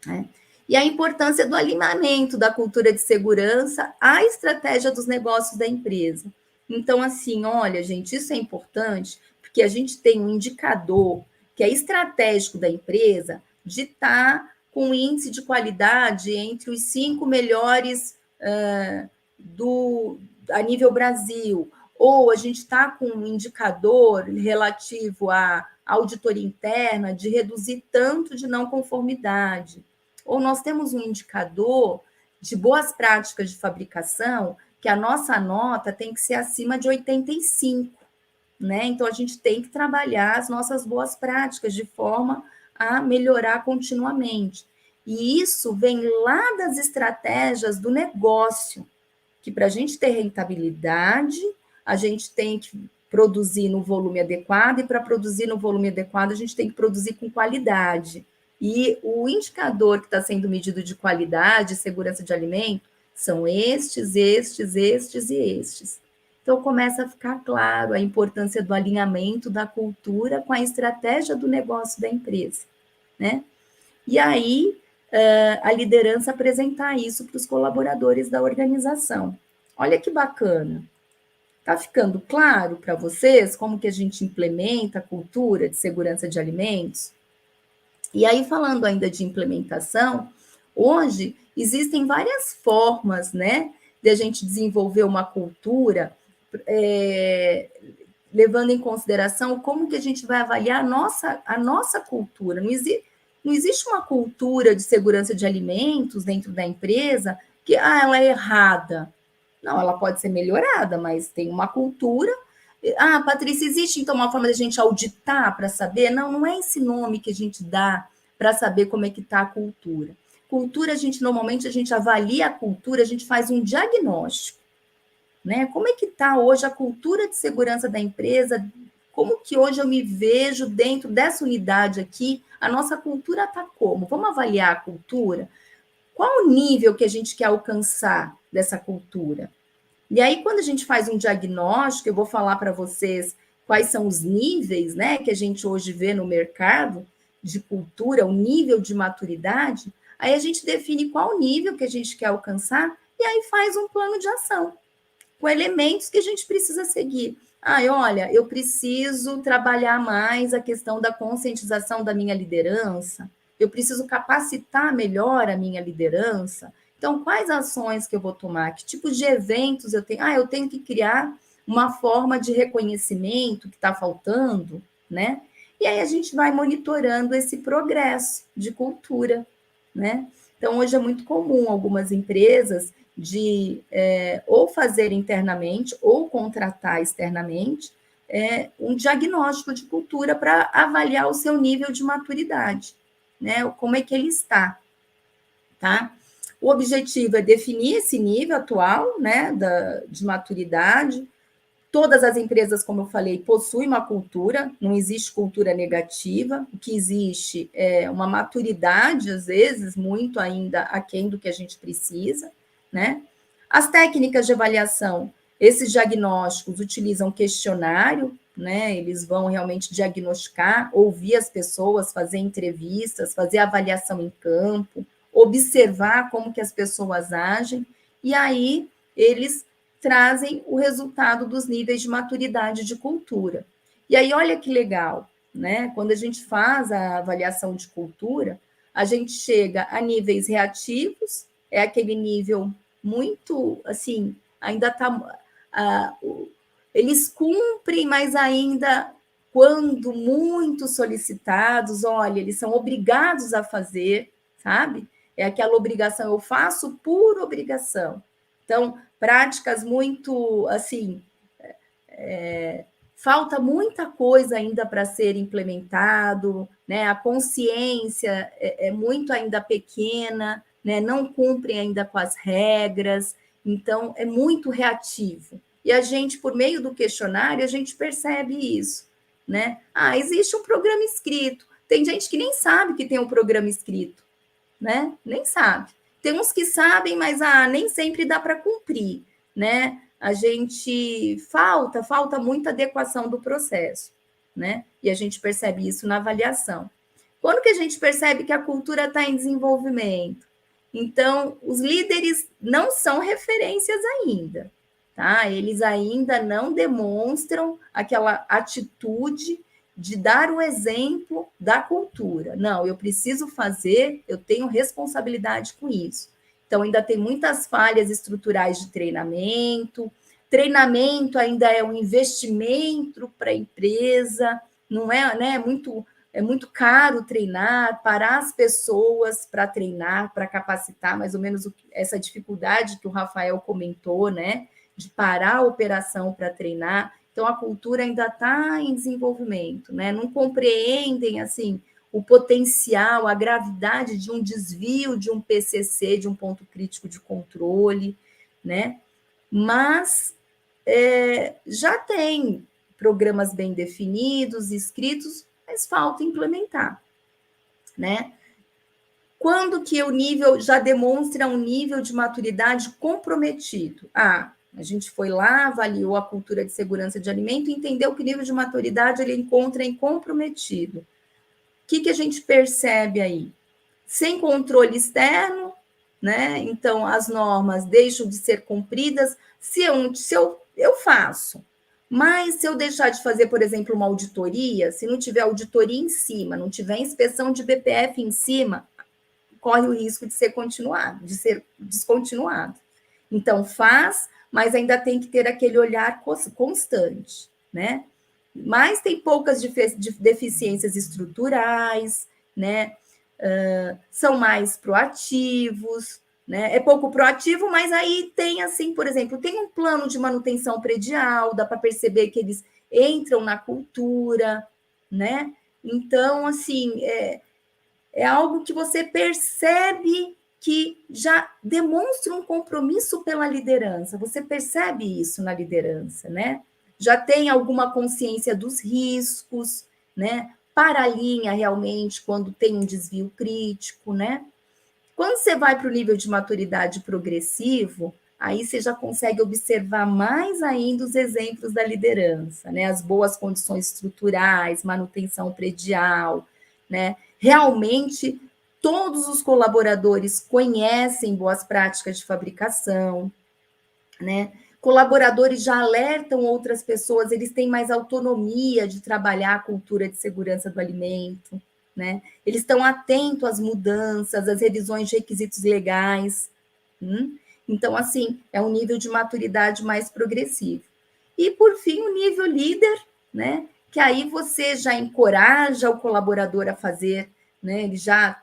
né? E a importância do alinhamento da cultura de segurança à estratégia dos negócios da empresa. Então, assim, olha, gente, isso é importante, porque a gente tem um indicador que é estratégico da empresa de estar com um índice de qualidade entre os 5 melhores a nível Brasil, ou a gente está com um indicador relativo à auditoria interna de reduzir tanto de não conformidade. ou nós temos um indicador de boas práticas de fabricação, que a nossa nota tem que ser acima de 85, né? Então, a gente tem que trabalhar as nossas boas práticas de forma a melhorar continuamente. E isso vem lá das estratégias do negócio, que para a gente ter rentabilidade, a gente tem que produzir no volume adequado, e para produzir no volume adequado, a gente tem que produzir com qualidade. E o indicador que está sendo medido de qualidade e segurança de alimento são estes. Então, começa a ficar claro a importância do alinhamento da cultura com a estratégia do negócio da empresa, né? E aí, a liderança apresentar isso para os colaboradores da organização. Olha que bacana. Está ficando claro para vocês como que a gente implementa a cultura de segurança de alimentos? E aí, falando ainda de implementação, hoje existem várias formas, né, de a gente desenvolver uma cultura, levando em consideração como que a gente vai avaliar a nossa cultura. Não existe uma cultura de segurança de alimentos dentro da empresa que ela é errada. Não, ela pode ser melhorada, mas tem uma cultura. Patrícia, existe então uma forma de a gente auditar para saber? Não, não é esse nome que a gente dá para saber como é que está a cultura. Cultura, normalmente a gente avalia a cultura, a gente faz um diagnóstico, né? Como é que está hoje a cultura de segurança da empresa? Como que hoje eu me vejo dentro dessa unidade aqui? A nossa cultura está como? Vamos avaliar a cultura? Qual o nível que a gente quer alcançar dessa cultura? E aí, quando a gente faz um diagnóstico, eu vou falar para vocês quais são os níveis, né, que a gente hoje vê no mercado de cultura, o nível de maturidade, aí a gente define qual nível que a gente quer alcançar e aí faz um plano de ação com elementos que a gente precisa seguir. Olha, eu preciso trabalhar mais a questão da conscientização da minha liderança, eu preciso capacitar melhor a minha liderança. Então, quais ações que eu vou tomar? Que tipos de eventos eu tenho? Eu tenho que criar uma forma de reconhecimento que está faltando, né? E aí a gente vai monitorando esse progresso de cultura, né? Então, hoje é muito comum algumas empresas de ou fazer internamente ou contratar externamente um diagnóstico de cultura para avaliar o seu nível de maturidade, né? Como é que ele está, tá? O objetivo é definir esse nível atual, né, de maturidade. Todas as empresas, como eu falei, possuem uma cultura, não existe cultura negativa, o que existe é uma maturidade, às vezes, muito ainda aquém do que a gente precisa, né? As técnicas de avaliação, esses diagnósticos utilizam questionário, né? Eles vão realmente diagnosticar, ouvir as pessoas, fazer entrevistas, fazer avaliação em campo, observar como que as pessoas agem, e aí eles trazem o resultado dos níveis de maturidade de cultura. E aí, olha que legal, né? Quando a gente faz a avaliação de cultura, a gente chega a níveis reativos, é aquele nível muito, assim, ainda está... eles cumprem, mas ainda, quando muito solicitados, olha, eles são obrigados a fazer, sabe? É aquela obrigação, eu faço por obrigação. Então, práticas muito, assim, falta muita coisa ainda para ser implementado, né? A consciência é muito ainda pequena, né? Não cumprem ainda com as regras, então é muito reativo. E a gente, por meio do questionário, a gente percebe isso, né? Existe um programa escrito. Tem gente que nem sabe que tem um programa escrito, né? Nem sabe. Tem uns que sabem, mas nem sempre dá para cumprir, né? A gente falta muita adequação do processo, né? E a gente percebe isso na avaliação. Quando que a gente percebe que a cultura está em desenvolvimento? Então, os líderes não são referências ainda, tá? Eles ainda não demonstram aquela atitude de dar o exemplo da cultura. Não, eu preciso fazer, eu tenho responsabilidade com isso. Então, ainda tem muitas falhas estruturais de treinamento. Treinamento ainda é um investimento para a empresa, não é, né? Muito é muito caro treinar, parar as pessoas para treinar, para capacitar, mais ou menos essa dificuldade que o Rafael comentou, né? De parar a operação para treinar. Então, a cultura ainda está em desenvolvimento, né? Não compreendem, assim, o potencial, a gravidade de um desvio de um PCC, de um ponto crítico de controle, né? Mas já tem programas bem definidos, escritos, mas falta implementar, né? Quando que o nível já demonstra um nível de maturidade comprometido? A gente foi lá, avaliou a cultura de segurança de alimento e entendeu que o nível de maturidade ele encontra em comprometido. O que a gente percebe aí? Sem controle externo, né? Então, as normas deixam de ser cumpridas. Se eu faço, mas se eu deixar de fazer, por exemplo, uma auditoria, se não tiver auditoria em cima, não tiver inspeção de BPF em cima, corre o risco de ser continuado, de ser descontinuado. Então, faz, mas ainda tem que ter aquele olhar constante, né? Mas tem poucas deficiências estruturais, né? São mais proativos, né? É pouco proativo, mas aí tem, assim, por exemplo, tem um plano de manutenção predial, dá para perceber que eles entram na cultura, né? Então, assim, é algo que você percebe que já demonstra um compromisso pela liderança. Você percebe isso na liderança, né? Já tem alguma consciência dos riscos, né? Para a linha realmente quando tem um desvio crítico, né? Quando você vai para o nível de maturidade progressivo, aí você já consegue observar mais ainda os exemplos da liderança, né? As boas condições estruturais, manutenção predial, né? Realmente, todos os colaboradores conhecem boas práticas de fabricação, né? Colaboradores já alertam outras pessoas, eles têm mais autonomia de trabalhar a cultura de segurança do alimento, né? Eles estão atentos às mudanças, às revisões de requisitos legais. Então, assim, é um nível de maturidade mais progressivo. E, por fim, o nível líder, né? Que aí você já encoraja o colaborador a fazer, né? Ele já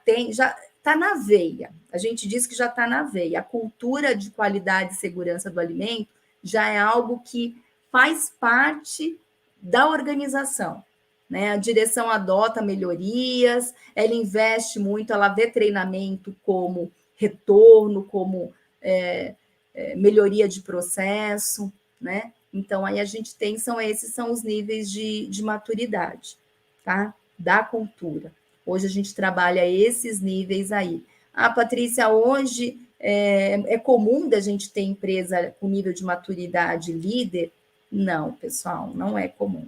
está na veia. A gente diz que já está na veia. A cultura de qualidade e segurança do alimento já é algo que faz parte da organização, né? A direção adota melhorias, ela investe muito, ela vê treinamento como retorno, como melhoria de processo, né? Então, aí a gente tem, esses são os níveis de maturidade, tá? Da cultura. Hoje a gente trabalha esses níveis aí. Patrícia, hoje é comum da gente ter empresa com nível de maturidade líder? Não, pessoal, não é comum.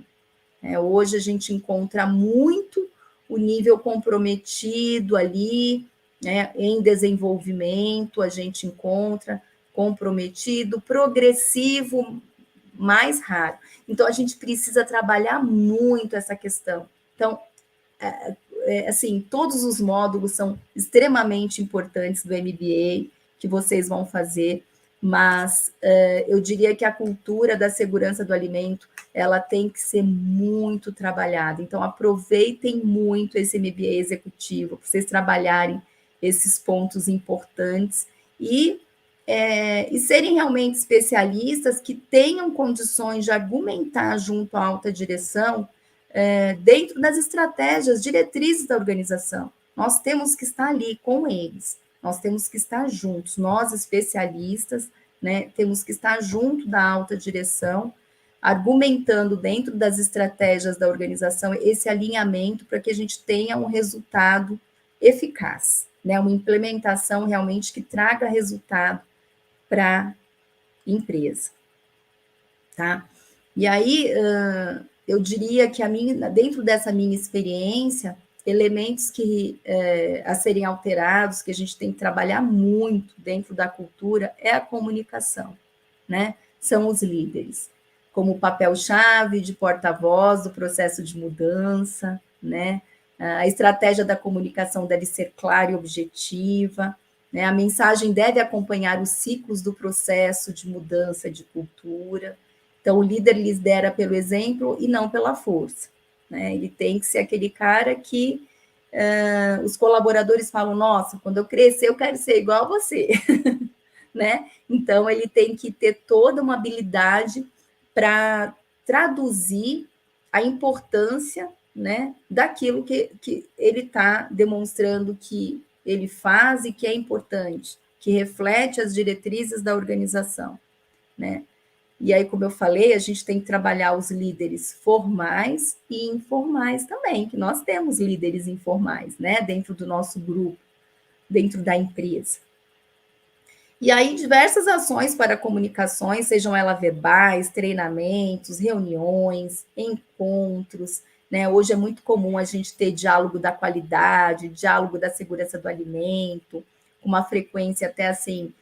Hoje a gente encontra muito o nível comprometido ali, né, em desenvolvimento, a gente encontra comprometido, progressivo, mais raro. Então, a gente precisa trabalhar muito essa questão. Então, assim, todos os módulos são extremamente importantes do MBA que vocês vão fazer, mas eu diria que a cultura da segurança do alimento, ela tem que ser muito trabalhada. Então, aproveitem muito esse MBA executivo, para vocês trabalharem esses pontos importantes e serem realmente especialistas que tenham condições de argumentar junto à alta direção dentro das estratégias, diretrizes da organização. Nós temos que estar ali com eles, nós temos que estar juntos, nós especialistas, né, temos que estar junto da alta direção, argumentando dentro das estratégias da organização esse alinhamento para que a gente tenha um resultado eficaz, né, uma implementação realmente que traga resultado para a empresa, tá? E aí, eu diria que dentro dessa minha experiência, elementos que a serem alterados, que a gente tem que trabalhar muito dentro da cultura, é a comunicação, né? São os líderes, como papel-chave de porta-voz do processo de mudança, né? A estratégia da comunicação deve ser clara e objetiva, né? A mensagem deve acompanhar os ciclos do processo de mudança de cultura. Então, o líder lidera pelo exemplo e não pela força, né? Ele tem que ser aquele cara que os colaboradores falam, nossa, quando eu crescer eu quero ser igual a você, né? Então, ele tem que ter toda uma habilidade para traduzir a importância, né, daquilo que ele está demonstrando que ele faz e que é importante, que reflete as diretrizes da organização, né? E aí, como eu falei, a gente tem que trabalhar os líderes formais e informais também, que nós temos líderes informais, né, dentro do nosso grupo, dentro da empresa. E aí, diversas ações para comunicações, sejam elas verbais, treinamentos, reuniões, encontros, né? Hoje é muito comum a gente ter diálogo da qualidade, diálogo da segurança do alimento, com uma frequência até assim,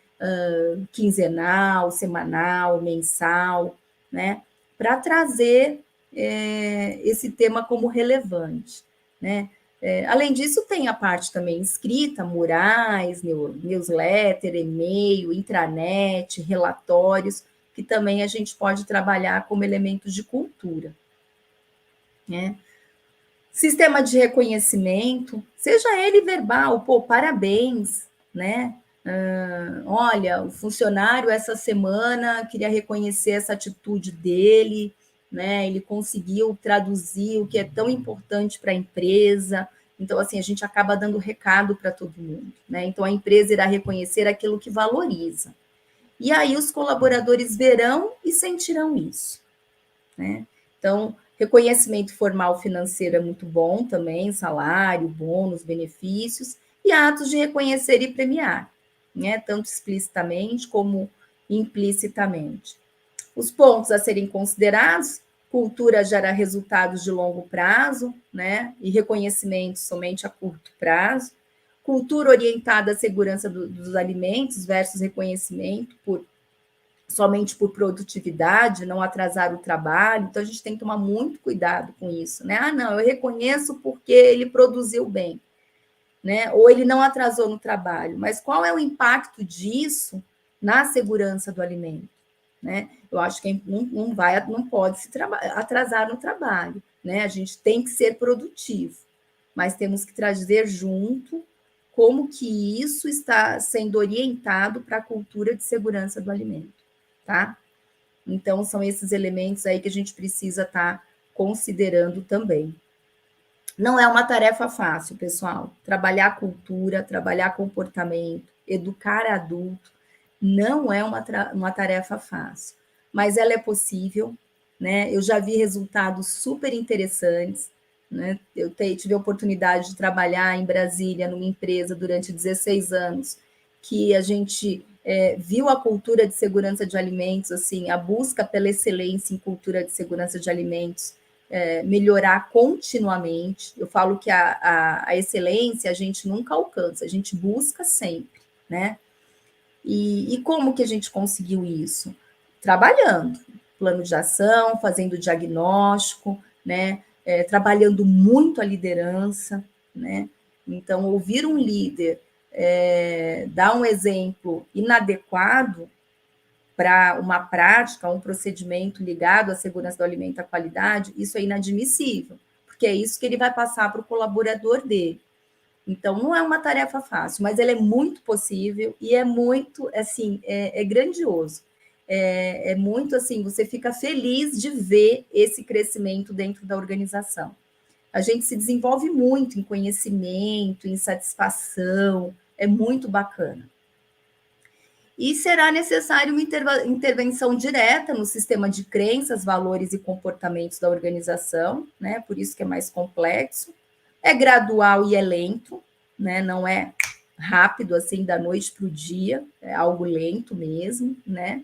quinzenal, semanal, mensal, né? Para trazer esse tema como relevante, né? Além disso, tem a parte também escrita, murais, newsletter, e-mail, intranet, relatórios, que também a gente pode trabalhar como elementos de cultura, né? Sistema de reconhecimento, seja ele verbal, pô, parabéns, né? Olha, o funcionário essa semana queria reconhecer essa atitude dele, né? Ele conseguiu traduzir o que é tão importante para a empresa. Então, assim, a gente acaba dando recado para todo mundo, né? Então, a empresa irá reconhecer aquilo que valoriza. E aí os colaboradores verão e sentirão isso, né? Então, reconhecimento formal financeiro é muito bom também, salário, bônus, benefícios, e atos de reconhecer e premiar, né? Tanto explicitamente como implicitamente. Os pontos a serem considerados: cultura gera resultados de longo prazo, né? E reconhecimento somente a curto prazo. Cultura orientada à segurança dos alimentos versus reconhecimento somente por produtividade, não atrasar o trabalho. Então, a gente tem que tomar muito cuidado com isso, né? Ah, não, eu reconheço porque ele produziu bem, né? Ou ele não atrasou no trabalho. Mas qual é o impacto disso na segurança do alimento, né? Eu acho que não pode se atrasar no trabalho, né? A gente tem que ser produtivo, mas temos que trazer junto como que isso está sendo orientado para a cultura de segurança do alimento, tá? Então, são esses elementos aí que a gente precisa estar considerando também. Não é uma tarefa fácil, pessoal. Trabalhar cultura, trabalhar comportamento, educar adulto, não é uma tarefa fácil, mas ela é possível, né? Eu já vi resultados super interessantes, né? Eu tive a oportunidade de trabalhar em Brasília, numa empresa, durante 16 anos, que a gente viu a cultura de segurança de alimentos, assim, a busca pela excelência em cultura de segurança de alimentos, melhorar continuamente. Eu falo que a excelência a gente nunca alcança, a gente busca sempre, né? E como que a gente conseguiu isso? Trabalhando, plano de ação, fazendo diagnóstico, né? Trabalhando muito a liderança, né? Então, ouvir um líder dar um exemplo inadequado para uma prática, um procedimento ligado à segurança do alimento e à qualidade, isso é inadmissível, porque é isso que ele vai passar para o colaborador dele. Então, não é uma tarefa fácil, mas ela é muito possível e é muito, assim, é grandioso. É muito, assim, você fica feliz de ver esse crescimento dentro da organização. A gente se desenvolve muito em conhecimento, em satisfação, é muito bacana. E será necessário uma intervenção direta no sistema de crenças, valores e comportamentos da organização, né? Por isso que é mais complexo. É gradual e é lento, né? Não é rápido, assim, da noite para o dia, é algo lento mesmo, né?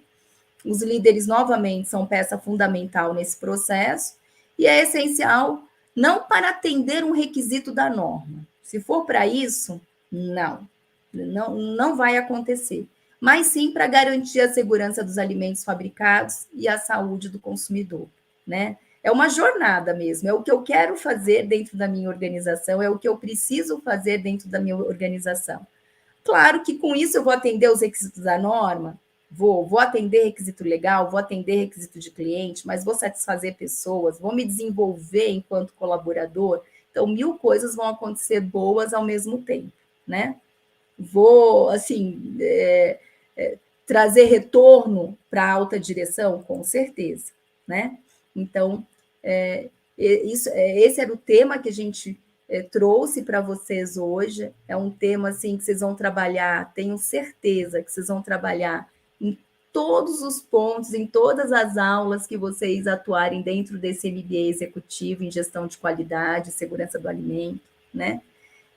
Os líderes, novamente, são peça fundamental nesse processo e é essencial não para atender um requisito da norma. Se for para isso, não vai acontecer, mas sim para garantir a segurança dos alimentos fabricados e a saúde do consumidor, né? É uma jornada mesmo, é o que eu quero fazer dentro da minha organização, é o que eu preciso fazer dentro da minha organização. Claro que com isso eu vou atender os requisitos da norma? Vou atender requisito legal, vou atender requisito de cliente, mas vou satisfazer pessoas, vou me desenvolver enquanto colaborador. Então, 1000 coisas vão acontecer boas ao mesmo tempo, né? Vou, assim, trazer retorno para a alta direção, com certeza, né? Então, esse era o tema que a gente trouxe para vocês hoje. É um tema assim que vocês vão trabalhar, tenho certeza que vocês vão trabalhar em todos os pontos, em todas as aulas que vocês atuarem dentro desse MBA executivo em gestão de qualidade, segurança do alimento, né?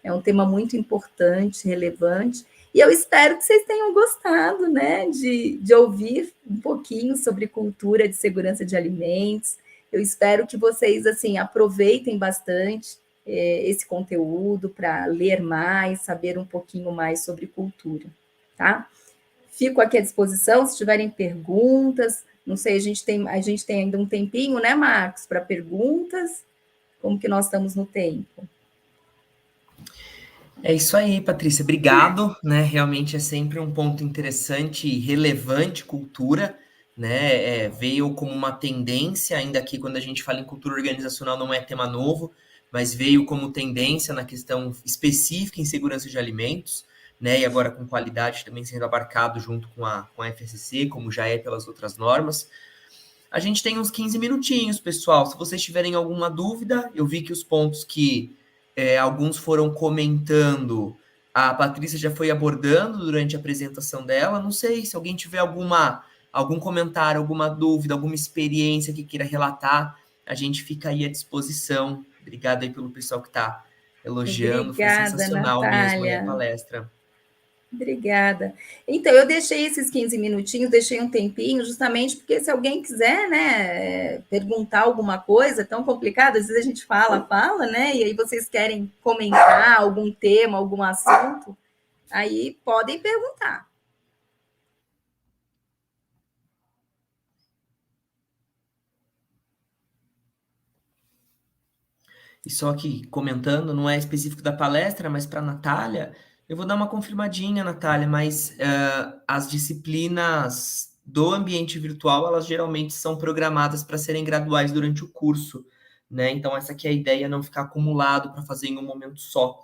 É um tema muito importante, relevante, e eu espero que vocês tenham gostado, né, de ouvir um pouquinho sobre cultura de segurança de alimentos. Eu espero que vocês, assim, aproveitem bastante esse conteúdo para ler mais, saber um pouquinho mais sobre cultura, tá? Fico aqui à disposição, se tiverem perguntas. Não sei, a gente tem ainda um tempinho, né, Marcos, para perguntas? Como que nós estamos no tempo? É isso aí, Patrícia. Obrigado, né? Realmente é sempre um ponto interessante e relevante cultura, né? Veio como uma tendência, ainda aqui quando a gente fala em cultura organizacional não é tema novo, mas veio como tendência na questão específica em segurança de alimentos, né? E agora com qualidade também sendo abarcado junto com a FSC, como já é pelas outras normas. A gente tem uns 15 minutinhos, pessoal. Se vocês tiverem alguma dúvida, eu vi que os pontos que alguns foram comentando, a Patrícia já foi abordando durante a apresentação dela. Não sei se alguém tiver algum comentário, alguma dúvida, alguma experiência que queira relatar, a gente fica aí à disposição. Obrigado aí pelo pessoal que está elogiando. Foi Obrigada, sensacional mesmo aí a Natália. palestra. Obrigada. Então, eu deixei esses 15 minutinhos, deixei um tempinho, justamente porque se alguém quiser, né, perguntar alguma coisa tão complicada, às vezes a gente fala, né, e aí vocês querem comentar algum tema, algum assunto, aí podem perguntar. E só que comentando, não é específico da palestra, mas para a Natália, eu vou dar uma confirmadinha, Natália, mas as disciplinas do ambiente virtual, elas geralmente são programadas para serem graduais durante o curso, né? Então, essa aqui é a ideia, não ficar acumulado para fazer em um momento só,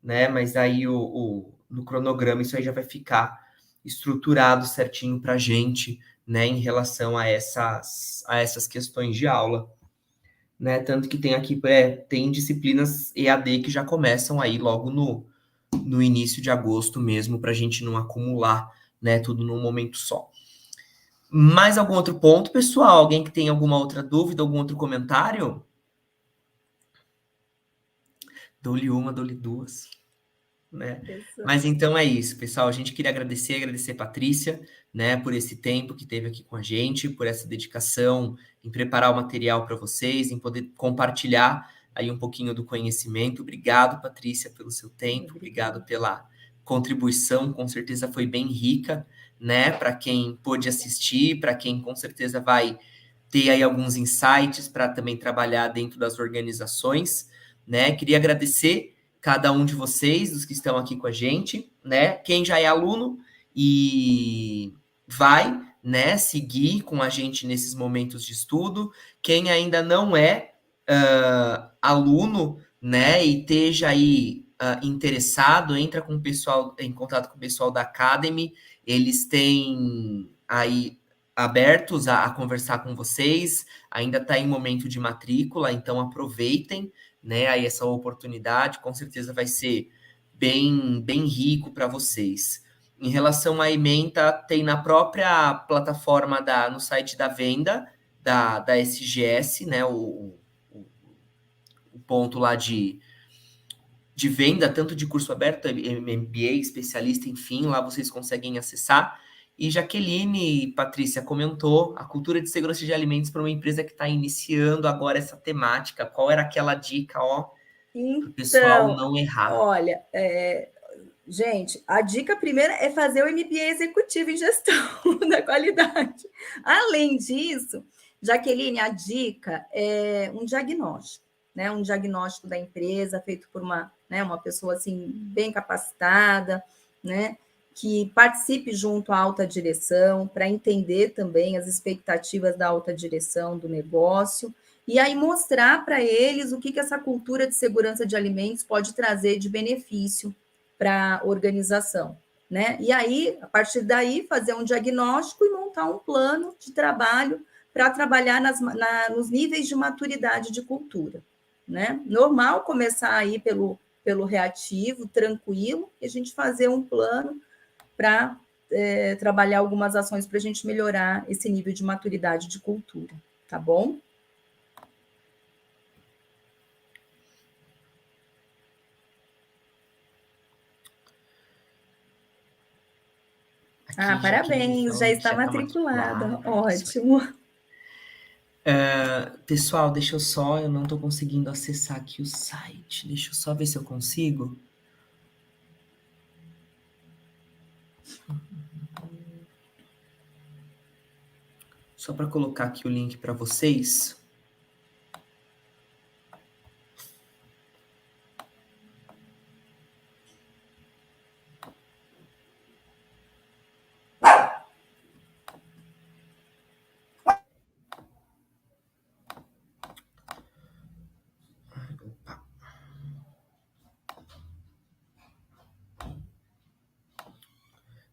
né? Mas aí no cronograma isso aí já vai ficar estruturado certinho para a gente, né? Em relação a essas questões de aula. Né? Tanto que tem aqui, tem disciplinas EAD que já começam aí logo no início de agosto mesmo, para a gente não acumular, né, tudo num momento só. Mais algum outro ponto, pessoal? Alguém que tem alguma outra dúvida, algum outro comentário? Dou-lhe uma, dou-lhe duas. Né? Mas então é isso, pessoal. A gente queria agradecer a Patrícia, né, por esse tempo que teve aqui com a gente, por essa dedicação em preparar o material para vocês, em poder compartilhar aí um pouquinho do conhecimento. Obrigado, Patrícia, pelo seu tempo, obrigado pela contribuição, com certeza foi bem rica, né, para quem pôde assistir, para quem com certeza vai ter aí alguns insights para também trabalhar dentro das organizações, né? Queria agradecer cada um de vocês, dos que estão aqui com a gente, né? Quem já é aluno e vai, né, seguir com a gente nesses momentos de estudo. Quem ainda não é aluno, né, e esteja aí interessado, entra com o pessoal, em contato com o pessoal da Academy. Eles têm aí abertos a conversar com vocês. Ainda está em momento de matrícula, então aproveitem, né, aí essa oportunidade, com certeza vai ser bem rico para vocês. Em relação à ementa, tem na própria plataforma no site da venda da SGS, né, o ponto lá de venda, tanto de curso aberto, MBA, especialista, enfim, lá vocês conseguem acessar. E Jaqueline e Patrícia comentou a cultura de segurança de alimentos para uma empresa que está iniciando agora essa temática. Qual era aquela dica, para o pessoal não errar? Olha, gente, a dica primeira é fazer o MBA executivo em gestão da qualidade. Além disso, Jaqueline, a dica é um diagnóstico, né? Um diagnóstico da empresa feito por uma pessoa assim bem capacitada, né? que participe junto à alta direção, para entender também as expectativas da alta direção do negócio, e aí mostrar para eles o que essa cultura de segurança de alimentos pode trazer de benefício para a organização, né? E aí, a partir daí, fazer um diagnóstico e montar um plano de trabalho para trabalhar nos níveis de maturidade de cultura, né? Normal começar aí pelo reativo, tranquilo, e a gente fazer um plano para trabalhar algumas ações para a gente melhorar esse nível de maturidade de cultura, tá bom? Aqui, parabéns, já está matriculada. Ótimo. Pessoal, eu não estou conseguindo acessar aqui o site. Deixa eu só ver se eu consigo. Só para colocar aqui o link para vocês.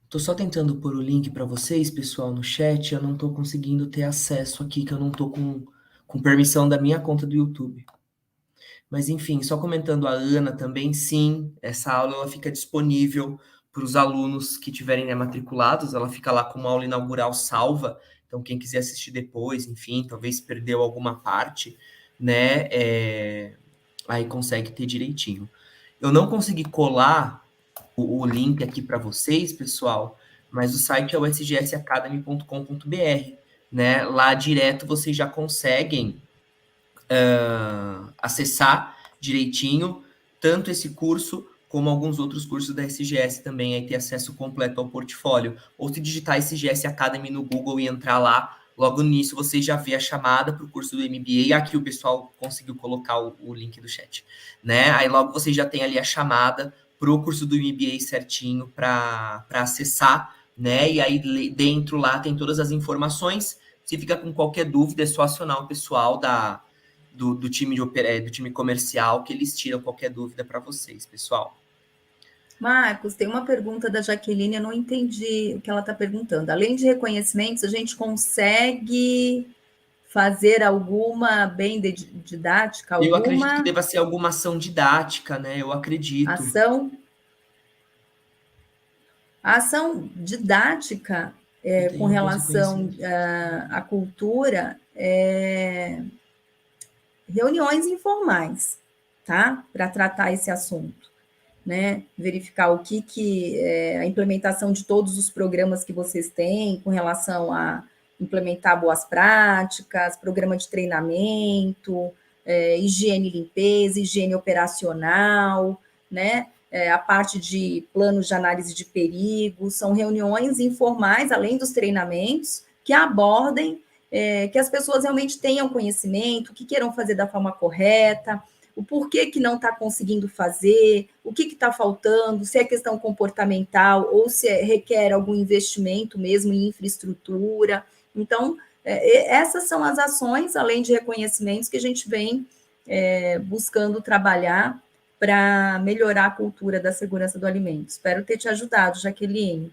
Tô só tentando pôr o link para vocês, pessoal, no chat. Eu não tô conseguindo ter acesso aqui, que eu não tô com permissão da minha conta do YouTube. Mas, enfim, só comentando a Ana também, sim, essa aula ela fica disponível para os alunos que tiverem matriculados. Ela fica lá como aula inaugural salva. Então, quem quiser assistir depois, enfim, talvez perdeu alguma parte, né? Aí consegue ter direitinho. Eu não consegui colar o link aqui para vocês, pessoal, mas o site é o sgsacademy.com.br, né? Lá direto vocês já conseguem acessar direitinho tanto esse curso como alguns outros cursos da SGS também, aí ter acesso completo ao portfólio. Ou se digitar SGS Academy no Google e entrar lá, logo nisso você já vê a chamada para o curso do MBA. Aqui o pessoal conseguiu colocar o link do chat, né? Aí logo você já tem ali a chamada para o curso do MBA certinho para acessar, né? E aí dentro lá tem todas as informações. Se fica com qualquer dúvida, é só acionar o pessoal do time do time comercial, que eles tiram qualquer dúvida para vocês, pessoal. Marcos, tem uma pergunta da Jaqueline, eu não entendi o que ela está perguntando. Além de reconhecimentos, a gente consegue fazer alguma bem didática? Eu acredito que deva ser alguma ação didática, né? Eu acredito. A ação didática com relação à cultura reuniões informais, tá? Para tratar esse assunto, né? Verificar o que a implementação de todos os programas que vocês têm com relação a implementar boas práticas, programa de treinamento, higiene e limpeza, higiene operacional, né? A parte de planos de análise de perigo, são reuniões informais, além dos treinamentos, que abordem, que as pessoas realmente tenham conhecimento, que queiram fazer da forma correta, o porquê que não está conseguindo fazer, o que está faltando, se é questão comportamental ou se requer algum investimento mesmo em infraestrutura. Então, essas são as ações, além de reconhecimentos, que a gente vem buscando trabalhar para melhorar a cultura da segurança do alimento. Espero ter te ajudado, Jaqueline.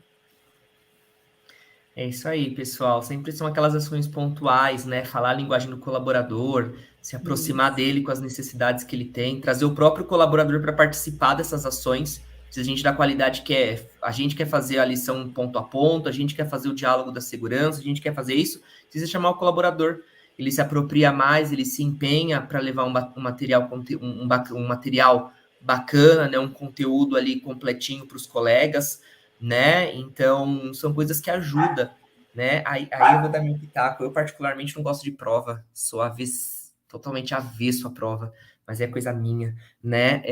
É isso aí, pessoal. Sempre são aquelas ações pontuais, né? Falar a linguagem do colaborador, se aproximar dele com as necessidades que ele tem, trazer o próprio colaborador para participar dessas ações. Se a gente da qualidade a gente quer fazer a lição ponto a ponto, a gente quer fazer o diálogo da segurança, a gente quer fazer isso, precisa chamar o colaborador. Ele se apropria mais, ele se empenha para levar um material bacana, né? Um conteúdo ali completinho para os colegas, né? Então, são coisas que ajudam, né? Aí eu vou dar meu pitaco. Eu, particularmente, não gosto de prova. Sou totalmente avesso à prova, mas é coisa minha, né?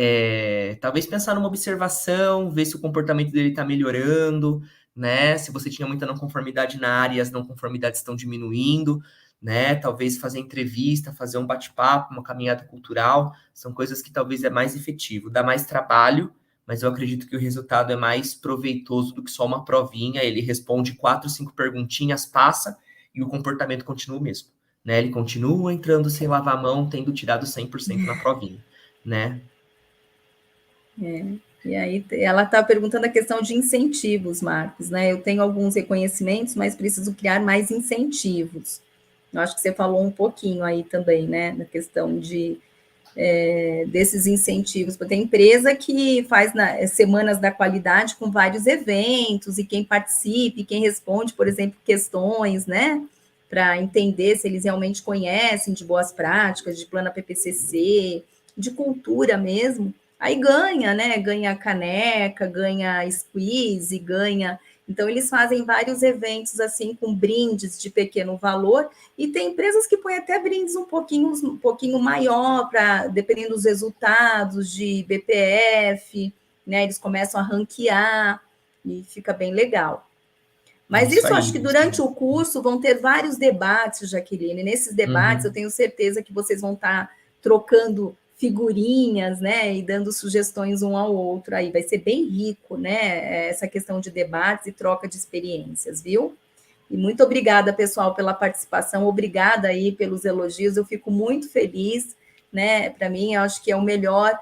Talvez pensar numa observação, ver se o comportamento dele está melhorando, né? Se você tinha muita não conformidade na área e as não conformidades estão diminuindo, né? Talvez fazer entrevista, fazer um bate-papo, uma caminhada cultural, são coisas que talvez é mais efetivo. Dá mais trabalho, mas eu acredito que o resultado é mais proveitoso do que só uma provinha. Ele responde 4, 5 perguntinhas, passa, e o comportamento continua o mesmo, né? Ele continua entrando sem lavar a mão, tendo tirado 100% na provinha, né? E aí ela está perguntando a questão de incentivos, Marcos, né? Eu tenho alguns reconhecimentos, mas preciso criar mais incentivos. Eu acho que você falou um pouquinho aí também, né? Na questão desses incentivos. Tem empresa que faz semanas da qualidade com vários eventos, e quem participe, quem responde, por exemplo, questões, né? Para entender se eles realmente conhecem de boas práticas, de plano PPCC, de cultura mesmo. Aí ganha, né? Ganha caneca, ganha squeeze, ganha. Então, eles fazem vários eventos assim, com brindes de pequeno valor, e tem empresas que põem até brindes um pouquinho maior, dependendo dos resultados de BPF, né? Eles começam a ranquear e fica bem legal. Mas isso acho que durante o curso vão ter vários debates, Jaqueline. Nesses debates, eu tenho certeza que vocês vão estar trocando figurinhas, né, e dando sugestões um ao outro aí. Vai ser bem rico, né, essa questão de debates e troca de experiências, viu? E muito obrigada, pessoal, pela participação. Obrigada aí pelos elogios. Eu fico muito feliz, né? Para mim, eu acho que é o melhor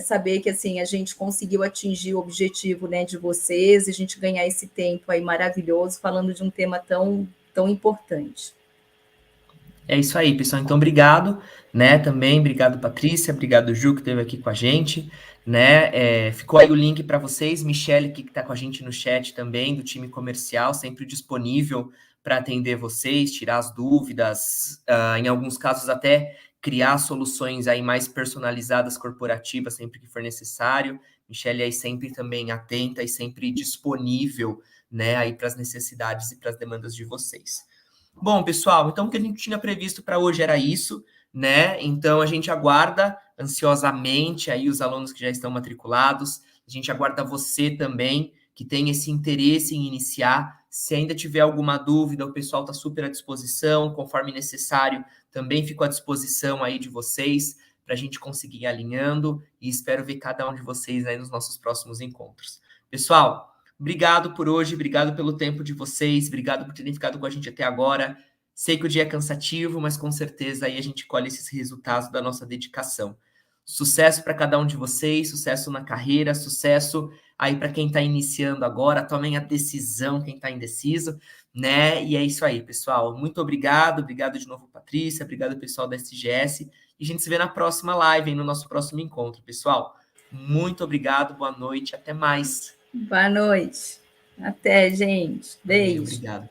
saber que assim a gente conseguiu atingir o objetivo, né, de vocês, e a gente ganhar esse tempo aí maravilhoso falando de um tema tão importante. É isso aí, pessoal. Então, obrigado, né? Também, obrigado, Patrícia, obrigado, Ju, que esteve aqui com a gente, né? Ficou aí o link para vocês, Michele, que está com a gente no chat também, do time comercial, sempre disponível para atender vocês, tirar as dúvidas, em alguns casos até criar soluções aí mais personalizadas, corporativas, sempre que for necessário. Michele aí sempre também atenta e sempre disponível, né? Aí para as necessidades e para as demandas de vocês. Bom, pessoal, então o que a gente tinha previsto para hoje era isso, né? Então a gente aguarda ansiosamente aí os alunos que já estão matriculados, a gente aguarda você também que tem esse interesse em iniciar. Se ainda tiver alguma dúvida, o pessoal está super à disposição, conforme necessário, também fico à disposição aí de vocês para a gente conseguir ir alinhando, e espero ver cada um de vocês aí nos nossos próximos encontros. Pessoal, obrigado por hoje, obrigado pelo tempo de vocês, obrigado por terem ficado com a gente até agora. Sei que o dia é cansativo, mas com certeza aí a gente colhe esses resultados da nossa dedicação. Sucesso para cada um de vocês, sucesso na carreira, sucesso aí para quem está iniciando agora, tomem a decisão, quem está indeciso, né? E é isso aí, pessoal. Muito obrigado de novo, Patrícia, obrigado pessoal da SGS, e a gente se vê na próxima live, hein, no nosso próximo encontro, pessoal. Muito obrigado, boa noite, até mais. Boa noite. Até, gente. Beijo. Obrigado.